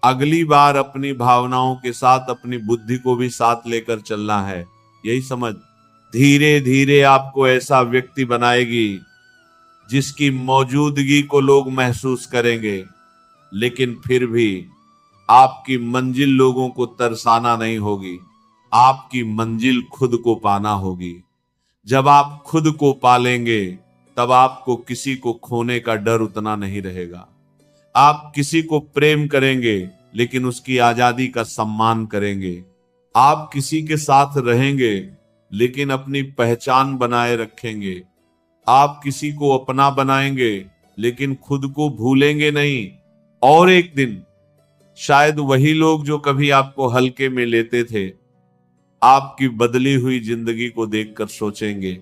अगली बार अपनी भावनाओं के साथ अपनी बुद्धि को भी साथ लेकर चलना है। यही समझ धीरे धीरे आपको ऐसा व्यक्ति बनाएगी जिसकी मौजूदगी को लोग महसूस करेंगे, लेकिन फिर भी आपकी मंजिल लोगों को तरसाना नहीं होगी। आपकी मंजिल खुद को पाना होगी। जब आप खुद को पालेंगे तब आपको किसी को खोने का डर उतना नहीं रहेगा। आप किसी को प्रेम करेंगे लेकिन उसकी आजादी का सम्मान करेंगे। आप किसी के साथ रहेंगे लेकिन अपनी पहचान बनाए रखेंगे। आप किसी को अपना बनाएंगे लेकिन खुद को भूलेंगे नहीं। और एक दिन शायद वही लोग जो कभी आपको हल्के में लेते थे, आपकी बदली हुई जिंदगी को देखकर सोचेंगे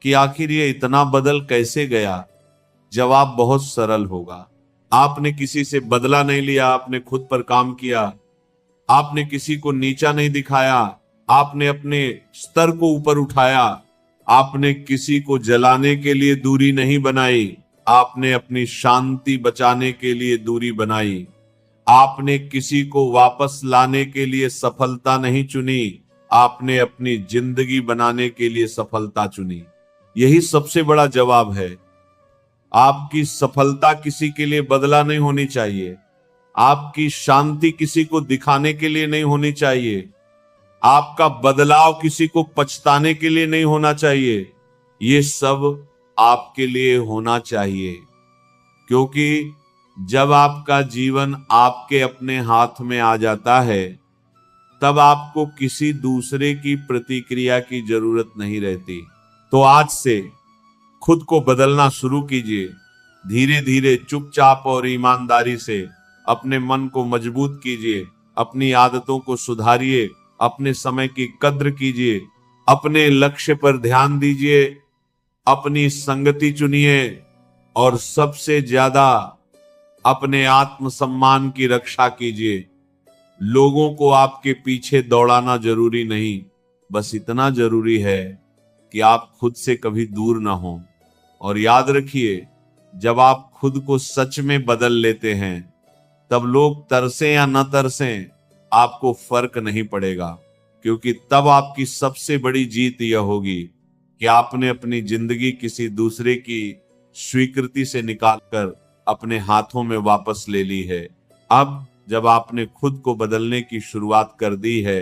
कि आखिर ये इतना बदल कैसे गया। जवाब बहुत सरल होगा। आपने किसी से बदला नहीं लिया, आपने खुद पर काम किया। आपने किसी को नीचा नहीं दिखाया, आपने अपने स्तर को ऊपर उठाया। आपने किसी को जलाने के लिए दूरी नहीं बनाई, आपने अपनी शांति बचाने के लिए दूरी बनाई। आपने किसी को वापस लाने के लिए सफलता नहीं चुनी, आपने अपनी जिंदगी बनाने के लिए सफलता चुनी। यही सबसे बड़ा जवाब है। आपकी सफलता किसी के लिए बदला नहीं होनी चाहिए। आपकी शांति किसी को दिखाने के लिए नहीं होनी चाहिए। आपका बदलाव किसी को पछताने के लिए नहीं होना चाहिए, ये सब आपके लिए होना चाहिए। क्योंकि जब आपका जीवन आपके अपने हाथ में आ जाता है, तब आपको किसी दूसरे की प्रतिक्रिया की जरूरत नहीं रहती। तो आज से खुद को बदलना शुरू कीजिए। धीरे धीरे, चुपचाप और ईमानदारी से अपने मन को मजबूत कीजिए, अपनी आदतों को सुधारिए, अपने समय की कद्र कीजिए, अपने लक्ष्य पर ध्यान दीजिए, अपनी संगति चुनिए और सबसे ज्यादा अपने आत्मसम्मान की रक्षा कीजिए। लोगों को आपके पीछे दौड़ाना जरूरी नहीं, बस इतना जरूरी है कि आप खुद से कभी दूर ना हो। और याद रखिए, जब आप खुद को सच में बदल लेते हैं, तब लोग तरसें या न तरसें, आपको फर्क नहीं पड़ेगा। क्योंकि तब आपकी सबसे बड़ी जीत यह होगी कि आपने अपनी जिंदगी किसी दूसरे की स्वीकृति से निकालकर अपने हाथों में वापस ले ली है। अब जब आपने खुद को बदलने की शुरुआत कर दी है,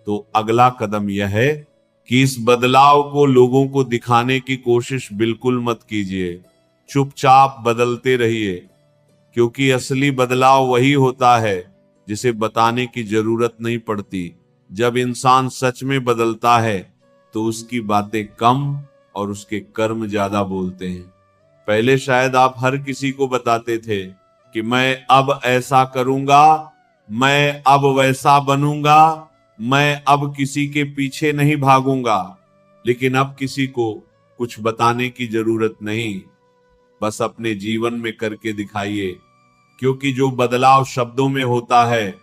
तो अगला कदम यह है कि इस बदलाव को लोगों को दिखाने की कोशिश बिल्कुल मत कीजिए। चुपचाप बदलते रहिए, क्योंकि असली बदलाव वही होता है जिसे बताने की जरूरत नहीं पड़ती। जब इंसान सच में बदलता है, तो उसकी बातें कम और उसके कर्म ज्यादा बोलते हैं। पहले शायद आप हर किसी को बताते थे कि मैं अब ऐसा करूंगा, मैं अब वैसा बनूंगा, मैं अब किसी के पीछे नहीं भागूंगा। लेकिन अब किसी को कुछ बताने की जरूरत नहीं, बस अपने जीवन में करके दिखाइए। क्योंकि जो बदलाव शब्दों में होता है,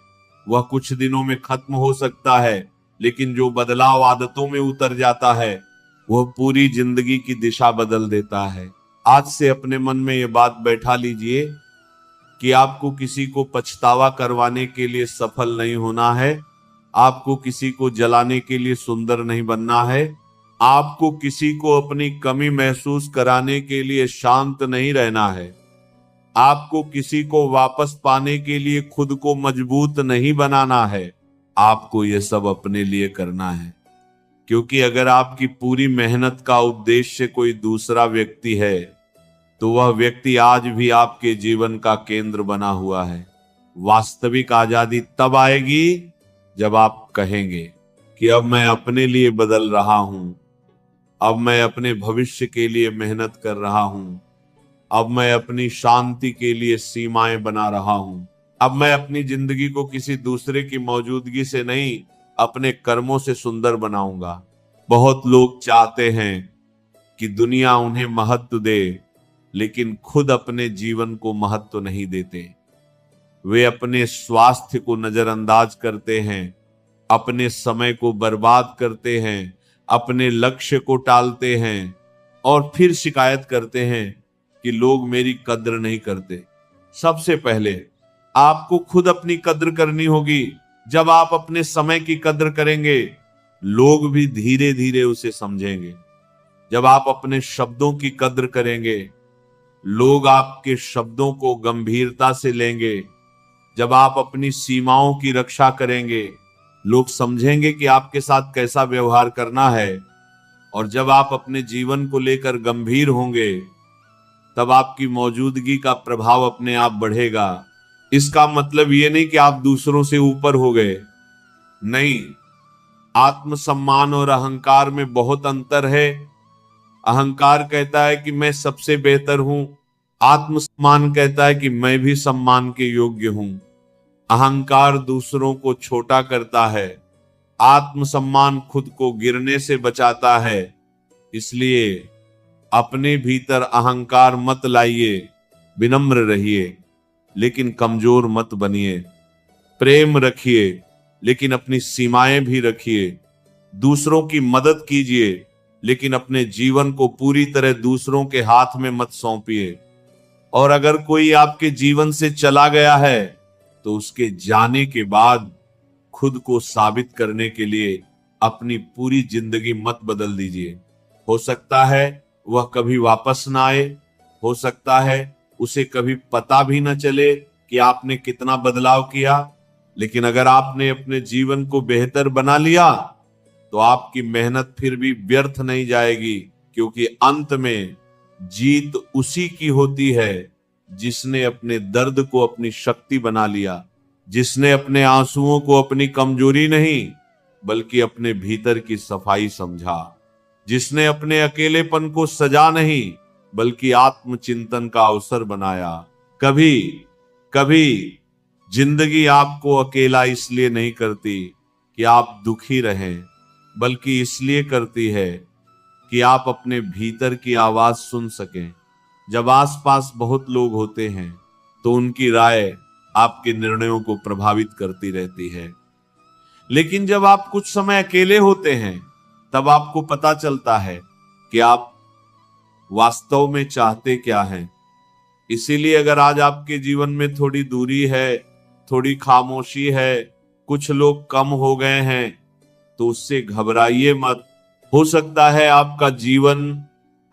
वह कुछ दिनों में खत्म हो सकता है, लेकिन जो बदलाव आदतों में उतर जाता है, वह पूरी जिंदगी की दिशा बदल देता है। आज से अपने मन में यह बात बैठा लीजिए कि आपको किसी को पछतावा करवाने के लिए सफल नहीं होना है, आपको किसी को जलाने के लिए सुंदर नहीं बनना है, आपको किसी को अपनी कमी महसूस कराने के लिए शांत नहीं रहना है, आपको किसी को वापस पाने के लिए खुद को मजबूत नहीं बनाना है। आपको यह सब अपने लिए करना है। क्योंकि अगर आपकी पूरी मेहनत का उद्देश्य कोई दूसरा व्यक्ति है, तो वह व्यक्ति आज भी आपके जीवन का केंद्र बना हुआ है। वास्तविक आजादी तब आएगी जब आप कहेंगे कि अब मैं अपने लिए बदल रहा हूं, अब मैं अपने भविष्य के लिए मेहनत कर रहा हूं, अब मैं अपनी शांति के लिए सीमाएं बना रहा हूं, अब मैं अपनी जिंदगी को किसी दूसरे की मौजूदगी से नहीं, अपने कर्मों से सुंदर बनाऊंगा। बहुत लोग चाहते हैं कि दुनिया उन्हें महत्व दे, लेकिन खुद अपने जीवन को महत्व नहीं देते। वे अपने स्वास्थ्य को नजरअंदाज करते हैं, अपने समय को बर्बाद करते हैं, अपने लक्ष्य को टालते हैं और फिर शिकायत करते हैं कि लोग मेरी कद्र नहीं करते। सबसे पहले आपको खुद अपनी कद्र करनी होगी। जब आप अपने समय की कद्र करेंगे, लोग भी धीरे धीरे उसे समझेंगे। जब आप अपने शब्दों की कद्र करेंगे, लोग आपके शब्दों को गंभीरता से लेंगे। जब आप अपनी सीमाओं की रक्षा करेंगे, लोग समझेंगे कि आपके साथ कैसा व्यवहार करना है। और जब आप अपने जीवन को लेकर गंभीर होंगे, तब आपकी मौजूदगी का प्रभाव अपने आप बढ़ेगा। इसका मतलब ये नहीं कि आप दूसरों से ऊपर हो गए, नहीं। आत्मसम्मान और अहंकार में बहुत अंतर है। अहंकार कहता है कि मैं सबसे बेहतर हूं, आत्मसम्मान कहता है कि मैं भी सम्मान के योग्य हूं। अहंकार दूसरों को छोटा करता है, आत्मसम्मान खुद को गिरने से बचाता है। इसलिए अपने भीतर अहंकार मत लाइए, विनम्र रहिए लेकिन कमजोर मत बनिए। प्रेम रखिए लेकिन अपनी सीमाएं भी रखिए। दूसरों की मदद कीजिए, लेकिन अपने जीवन को पूरी तरह दूसरों के हाथ में मत सौंपिए। और अगर कोई आपके जीवन से चला गया है, तो उसके जाने के बाद खुद को साबित करने के लिए अपनी पूरी जिंदगी मत बदल दीजिए। हो सकता है वह कभी वापस ना आए, हो सकता है उसे कभी पता भी न चले कि आपने कितना बदलाव किया, लेकिन अगर आपने अपने जीवन को बेहतर बना लिया तो आपकी मेहनत फिर भी व्यर्थ नहीं जाएगी, क्योंकि अंत में जीत उसी की होती है जिसने अपने दर्द को अपनी शक्ति बना लिया, जिसने अपने आंसुओं को अपनी कमजोरी नहीं बल्कि अपने भीतर की सफाई समझा, जिसने अपने अकेलेपन को सजा नहीं बल्कि आत्मचिंतन का अवसर बनाया। कभी कभी जिंदगी आपको अकेला इसलिए नहीं करती कि आप दुखी रहें, बल्कि इसलिए करती है कि आप अपने भीतर की आवाज सुन सकें। जब आसपास बहुत लोग होते हैं तो उनकी राय आपके निर्णयों को प्रभावित करती रहती है, लेकिन जब आप कुछ समय अकेले होते हैं तब आपको पता चलता है कि आप वास्तव में चाहते क्या हैं। इसीलिए अगर आज आपके जीवन में थोड़ी दूरी है, थोड़ी खामोशी है, कुछ लोग कम हो गए हैं, तो उससे घबराइए मत। हो सकता है आपका जीवन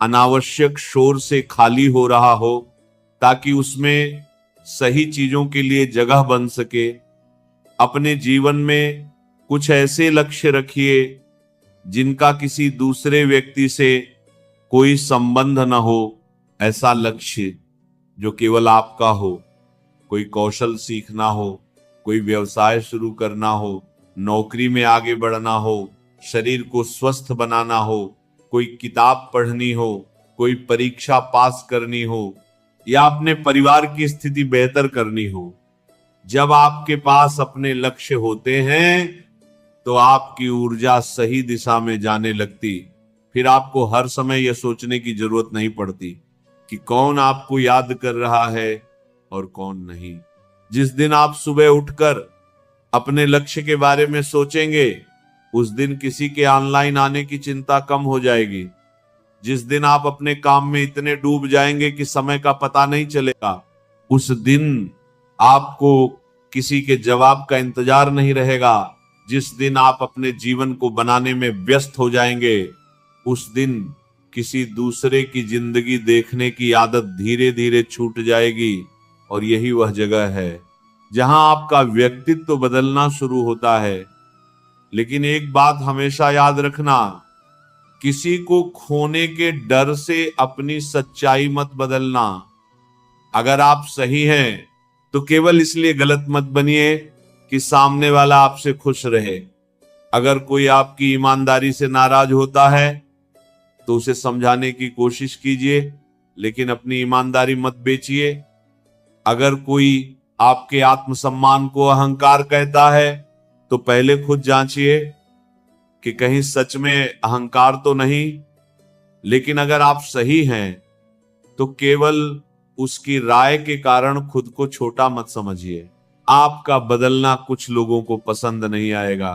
अनावश्यक शोर से खाली हो रहा हो, ताकि उसमें सही चीजों के लिए जगह बन सके। अपने जीवन में कुछ ऐसे लक्ष्य रखिए जिनका किसी दूसरे व्यक्ति से कोई संबंध न हो। ऐसा लक्ष्य जो केवल आपका हो, कोई कौशल सीखना हो, कोई व्यवसाय शुरू करना हो, नौकरी में आगे बढ़ना हो, शरीर को स्वस्थ बनाना हो, कोई किताब पढ़नी हो, कोई परीक्षा पास करनी हो, या अपने परिवार की स्थिति बेहतर करनी हो। जब आपके पास अपने लक्ष्य होते हैं तो आपकी ऊर्जा सही दिशा में जाने लगती। फिर आपको हर समय यह सोचने की जरूरत नहीं पड़ती कि कौन आपको याद कर रहा है और कौन नहीं। जिस दिन आप सुबह उठकर अपने लक्ष्य के बारे में सोचेंगे, उस दिन किसी के ऑनलाइन आने की चिंता कम हो जाएगी। जिस दिन आप अपने काम में इतने डूब जाएंगे कि समय का पता नहीं चलेगा, उस दिन आपको किसी के जवाब का इंतजार नहीं रहेगा। जिस दिन आप अपने जीवन को बनाने में व्यस्त हो जाएंगे, उस दिन किसी दूसरे की जिंदगी देखने की आदत धीरे धीरे छूट जाएगी। और यही वह जगह है जहां आपका व्यक्तित्व बदलना शुरू होता है। लेकिन एक बात हमेशा याद रखना, किसी को खोने के डर से अपनी सच्चाई मत बदलना। अगर आप सही हैं तो केवल इसलिए गलत मत बनिए कि सामने वाला आपसे खुश रहे। अगर कोई आपकी ईमानदारी से नाराज होता है तो उसे समझाने की कोशिश कीजिए, लेकिन अपनी ईमानदारी मत बेचिए। अगर कोई आपके आत्मसम्मान को अहंकार कहता है तो पहले खुद जांचिए कि कहीं सच में अहंकार तो नहीं। लेकिन अगर आप सही हैं तो केवल उसकी राय के कारण खुद को छोटा मत समझिए। आपका बदलना कुछ लोगों को पसंद नहीं आएगा,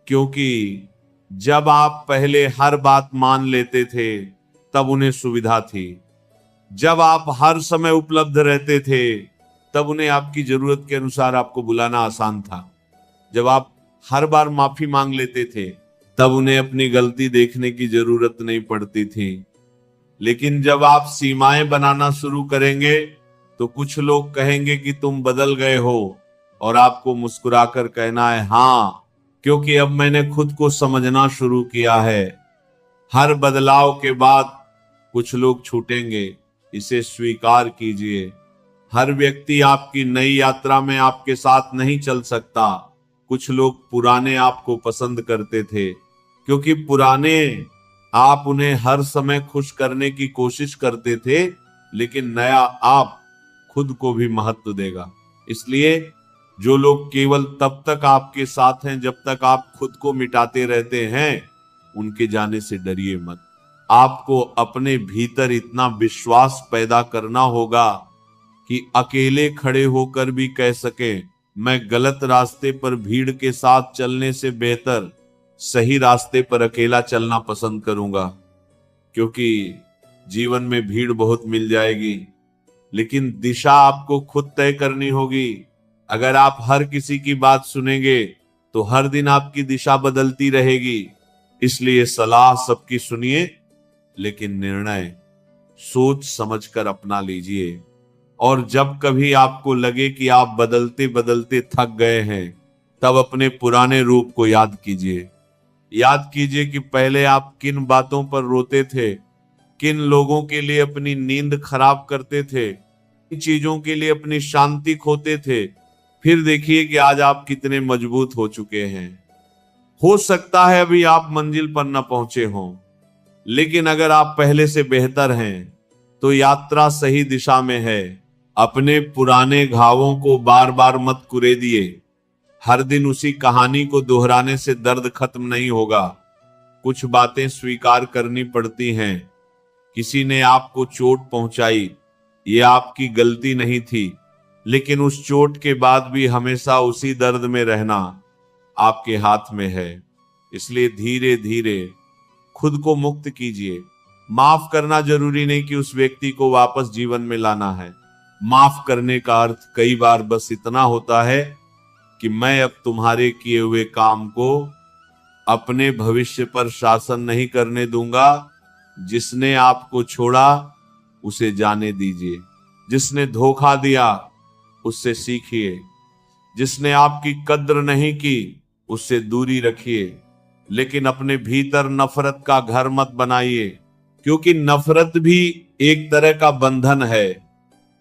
क्योंकि जब आप पहले हर बात मान लेते थे तब उन्हें सुविधा थी। जब आप हर समय उपलब्ध रहते थे तब उन्हें आपकी जरूरत के अनुसार आपको बुलाना आसान था। जब आप हर बार माफी मांग लेते थे तब उन्हें अपनी गलती देखने की जरूरत नहीं पड़ती थी। लेकिन जब आप सीमाएं बनाना शुरू करेंगे तो कुछ लोग कहेंगे कि तुम बदल गए हो, और आपको मुस्कुराकर कहना है हाँ, क्योंकि अब मैंने खुद को समझना शुरू किया है। हर बदलाव के बाद कुछ लोग छूटेंगे, इसे स्वीकार कीजिए। हर व्यक्ति आपकी नई यात्रा में आपके साथ नहीं चल सकता। कुछ लोग पुराने आपको पसंद करते थे, क्योंकि पुराने आप उन्हें हर समय खुश करने की कोशिश करते थे, लेकिन नया आप खुद को भी महत्व देगा। इसलिए जो लोग केवल तब तक आपके साथ हैं जब तक आप खुद को मिटाते रहते हैं, उनके जाने से डरिए मत। आपको अपने भीतर इतना विश्वास पैदा करना होगा कि अकेले खड़े होकर भी कह सके, मैं गलत रास्ते पर भीड़ के साथ चलने से बेहतर सही रास्ते पर अकेला चलना पसंद करूंगा। क्योंकि जीवन में भीड़ बहुत मिल जाएगी, लेकिन दिशा आपको खुद तय करनी होगी। अगर आप हर किसी की बात सुनेंगे तो हर दिन आपकी दिशा बदलती रहेगी। इसलिए सलाह सबकी सुनिए, लेकिन निर्णय सोच समझकर अपना लीजिए। और जब कभी आपको लगे कि आप बदलते बदलते थक गए हैं, तब अपने पुराने रूप को याद कीजिए। याद कीजिए कि पहले आप किन बातों पर रोते थे, किन लोगों के लिए अपनी नींद खराब करते थे, किन चीजों के लिए अपनी शांति खोते थे। फिर देखिए कि आज आप कितने मजबूत हो चुके हैं। हो सकता है अभी आप मंजिल पर न पहुंचे हों, लेकिन अगर आप पहले से बेहतर हैं तो यात्रा सही दिशा में है। अपने पुराने घावों को बार बार मत कुरेदिए। हर दिन उसी कहानी को दोहराने से दर्द खत्म नहीं होगा। कुछ बातें स्वीकार करनी पड़ती हैं। किसी ने आपको चोट पहुंचाई, ये आपकी गलती नहीं थी, लेकिन उस चोट के बाद भी हमेशा उसी दर्द में रहना आपके हाथ में है। इसलिए धीरे धीरे खुद को मुक्त कीजिए। माफ करना जरूरी नहीं कि उस व्यक्ति को वापस जीवन में लाना है। माफ करने का अर्थ कई बार बस इतना होता है कि मैं अब तुम्हारे किए हुए काम को अपने भविष्य पर शासन नहीं करने दूंगा। जिसने आपको छोड़ा उसे जाने दीजिए। जिसने धोखा दिया उससे सीखिए। जिसने आपकी कद्र नहीं की उससे दूरी रखिए, लेकिन अपने भीतर नफरत का घर मत बनाइए, क्योंकि नफरत भी एक तरह का बंधन है।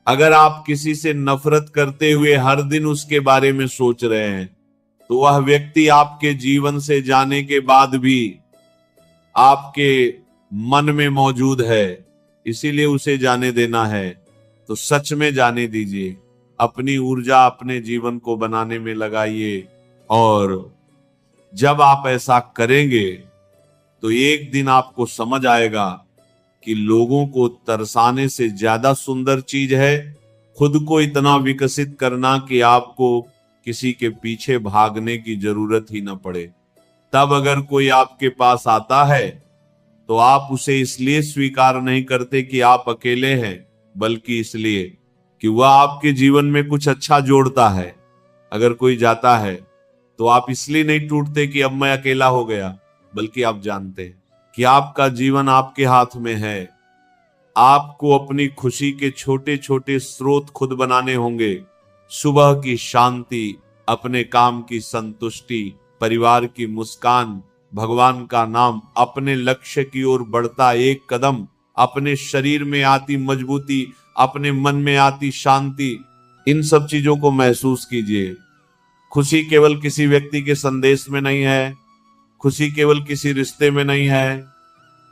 अगर आप किसी से नफरत करते हुए हर दिन उसके बारे में सोच रहे हैं, तो वह व्यक्ति आपके जीवन से जाने के बाद भी आपके मन में मौजूद है, इसीलिए उसे जाने देना है। तो सच में जाने दीजिए। अपनी ऊर्जा अपने जीवन को बनाने में लगाइए, और जब आप ऐसा करेंगे तो एक दिन आपको समझ आएगा कि लोगों को तरसाने से ज्यादा सुंदर चीज है खुद को इतना विकसित करना कि आपको किसी के पीछे भागने की जरूरत ही न पड़े। तब अगर कोई आपके पास आता है तो आप उसे इसलिए स्वीकार नहीं करते कि आप अकेले हैं, बल्कि इसलिए कि वह आपके जीवन में कुछ अच्छा जोड़ता है। अगर कोई जाता है तो आप इसलिए नहीं टूटते कि अब मैं अकेला हो गया, बल्कि आप जानते हैं कि आपका जीवन आपके हाथ में है। आपको अपनी खुशी के छोटे छोटे स्रोत खुद बनाने होंगे। सुबह की शांति, अपने काम की संतुष्टि, परिवार की मुस्कान, भगवान का नाम, अपने लक्ष्य की ओर बढ़ता एक कदम, अपने शरीर में आती मजबूती, अपने मन में आती शांति, इन सब चीजों को महसूस कीजिए। खुशी केवल किसी व्यक्ति के संदेश में नहीं है, खुशी केवल किसी रिश्ते में नहीं है,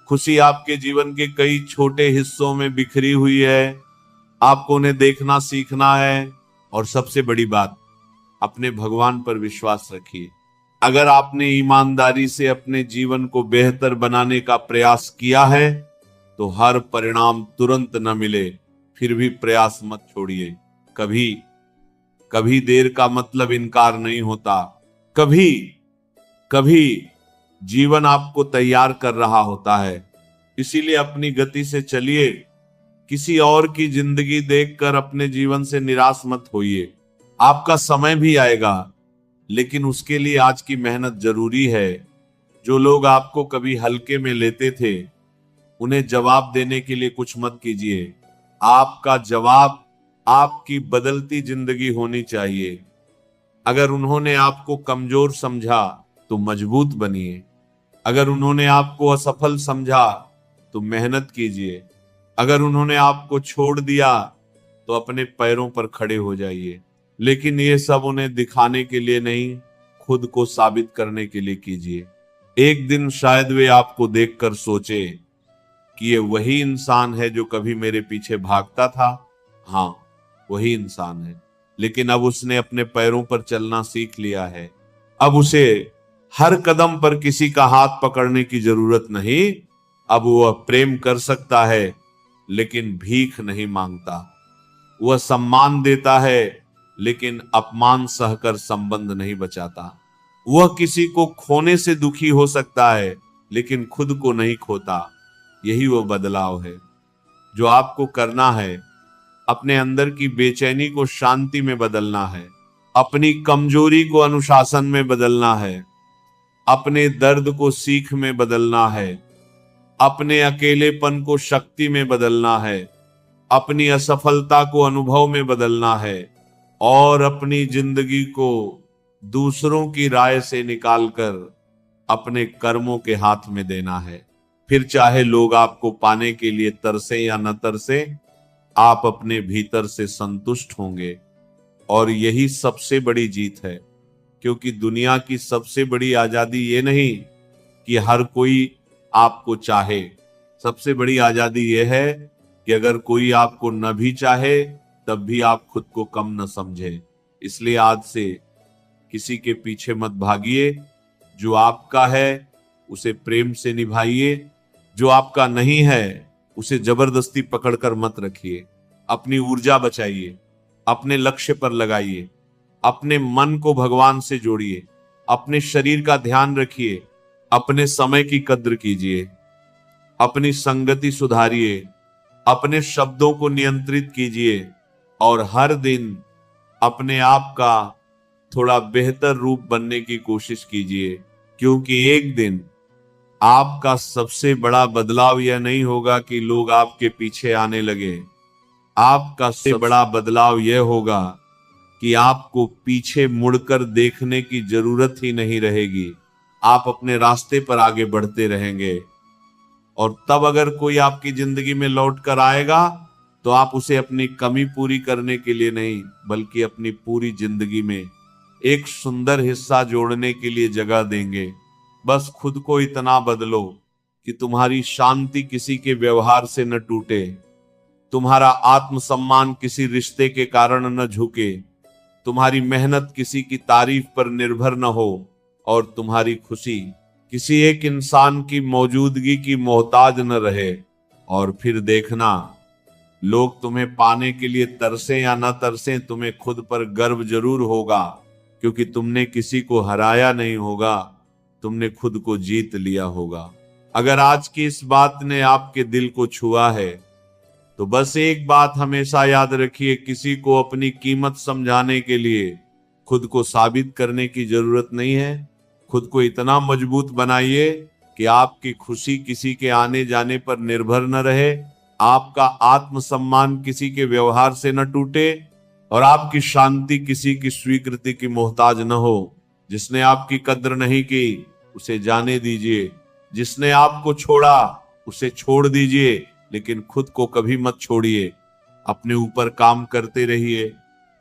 खुशी आपके जीवन के कई छोटे हिस्सों में बिखरी हुई है। आपको उन्हें देखना सीखना है, और सबसे बड़ी बात, अपने भगवान पर विश्वास रखिए। अगर आपने ईमानदारी से अपने जीवन को बेहतर बनाने का प्रयास किया है तो हर परिणाम तुरंत न मिले, फिर भी प्रयास मत छोड़िए। कभी कभी देर का मतलब इनकार नहीं होता। कभी कभी जीवन आपको तैयार कर रहा होता है। इसीलिए अपनी गति से चलिए। किसी और की जिंदगी देखकर अपने जीवन से निराश मत होइए। आपका समय भी आएगा, लेकिन उसके लिए आज की मेहनत जरूरी है। जो लोग आपको कभी हल्के में लेते थे, उन्हें जवाब देने के लिए कुछ मत कीजिए। आपका जवाब आपकी बदलती जिंदगी होनी चाहिए। अगर उन्होंने आपको कमजोर समझा तो मजबूत बनिए। अगर उन्होंने आपको असफल समझा तो मेहनत कीजिए। अगर उन्होंने आपको छोड़ दिया तो अपने पैरों पर खड़े हो जाइए। लेकिन ये सब उन्हें दिखाने के लिए नहीं, खुद को साबित करने के लिए कीजिए। एक दिन शायद वे आपको देखकर सोचे कि ये वही इंसान है जो कभी मेरे पीछे भागता था। हाँ, वही इंसान है, लेकिन अब उसने अपने पैरों पर चलना सीख लिया है। अब उसे हर कदम पर किसी का हाथ पकड़ने की जरूरत नहीं। अब वह प्रेम कर सकता है, लेकिन भीख नहीं मांगता। वह सम्मान देता है, लेकिन अपमान सहकर संबंध नहीं बचाता। वह किसी को खोने से दुखी हो सकता है, लेकिन खुद को नहीं खोता। यही वो बदलाव है जो आपको करना है। अपने अंदर की बेचैनी को शांति में बदलना है। अपनी कमजोरी को अनुशासन में बदलना है। अपने दर्द को सीख में बदलना है। अपने अकेलेपन को शक्ति में बदलना है। अपनी असफलता को अनुभव में बदलना है और अपनी जिंदगी को दूसरों की राय से निकालकर अपने कर्मों के हाथ में देना है। फिर चाहे लोग आपको पाने के लिए तरसे या न तरसे, आप अपने भीतर से संतुष्ट होंगे और यही सबसे बड़ी जीत है। क्योंकि दुनिया की सबसे बड़ी आजादी ये नहीं कि हर कोई आपको चाहे, सबसे बड़ी आजादी यह है कि अगर कोई आपको न भी चाहे तब भी आप खुद को कम न समझे। इसलिए आज से किसी के पीछे मत भागिए। जो आपका है उसे प्रेम से निभाइए, जो आपका नहीं है उसे जबरदस्ती पकड़कर मत रखिए। अपनी ऊर्जा बचाइए, अपने लक्ष्य पर लगाइए, अपने मन को भगवान से जोड़िए, अपने शरीर का ध्यान रखिए, अपने समय की कद्र कीजिए, अपनी संगति सुधारिए, अपने शब्दों को नियंत्रित कीजिए और हर दिन अपने आप का थोड़ा बेहतर रूप बनने की कोशिश कीजिए। क्योंकि एक दिन आपका सबसे बड़ा बदलाव यह नहीं होगा कि लोग आपके पीछे आने लगे। आपका सबसे बड़ा बदलाव यह होगा कि आपको पीछे मुड़कर देखने की जरूरत ही नहीं रहेगी। आप अपने रास्ते पर आगे बढ़ते रहेंगे और तब अगर कोई आपकी जिंदगी में लौट कर आएगा तो आप उसे अपनी कमी पूरी करने के लिए नहीं, बल्कि अपनी पूरी जिंदगी में एक सुंदर हिस्सा जोड़ने के लिए जगह देंगे। बस खुद को इतना बदलो कि तुम्हारी शांति किसी के व्यवहार से न टूटे, तुम्हारा आत्मसम्मान किसी रिश्ते के कारण न झुके, तुम्हारी मेहनत किसी की तारीफ पर निर्भर न हो और तुम्हारी खुशी किसी एक इंसान की मौजूदगी की मोहताज न रहे। और फिर देखना, लोग तुम्हें पाने के लिए तरसे या न तरसे, तुम्हें खुद पर गर्व जरूर होगा, क्योंकि तुमने किसी को हराया नहीं होगा, तुमने खुद को जीत लिया होगा। अगर आज की इस बात ने आपके दिल को छुआ है तो बस एक बात हमेशा याद रखिए, किसी को अपनी कीमत समझाने के लिए खुद को साबित करने की जरूरत नहीं है। खुद को इतना मजबूत बनाइए कि आपकी खुशी किसी के आने जाने पर निर्भर न रहे, आपका आत्मसम्मान किसी के व्यवहार से न टूटे और आपकी शांति किसी की स्वीकृति की मोहताज न हो। जिसने आपकी कद्र नहीं की उसे जाने दीजिए, जिसने आपको छोड़ा उसे छोड़ दीजिए, लेकिन खुद को कभी मत छोड़िए। अपने ऊपर काम करते रहिए,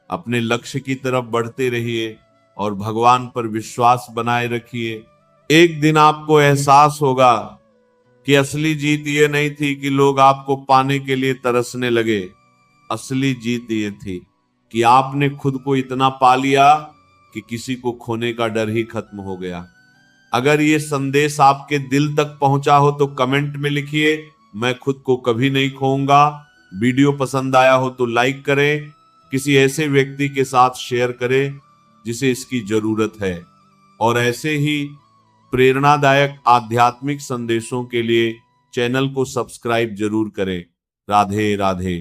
अपने लक्ष्य की तरफ बढ़ते रहिए और भगवान पर विश्वास बनाए रखिए। एक दिन आपको एहसास होगा कि असली जीत ये नहीं थी कि लोग आपको पाने के लिए तरसने लगे। असली जीत ये थी कि आपने खुद को इतना पा लिया कि किसी को खोने का डर ही खत्म हो गया। अगर ये संदेश आपके दिल तक पहुंचा हो तो कमेंट में लिखिए, मैं खुद को कभी नहीं खोऊंगा। वीडियो पसंद आया हो तो लाइक करें, किसी ऐसे व्यक्ति के साथ शेयर करें जिसे इसकी जरूरत है। और ऐसे ही प्रेरणादायक आध्यात्मिक संदेशों के लिए चैनल को सब्सक्राइब जरूर करें। राधे राधे।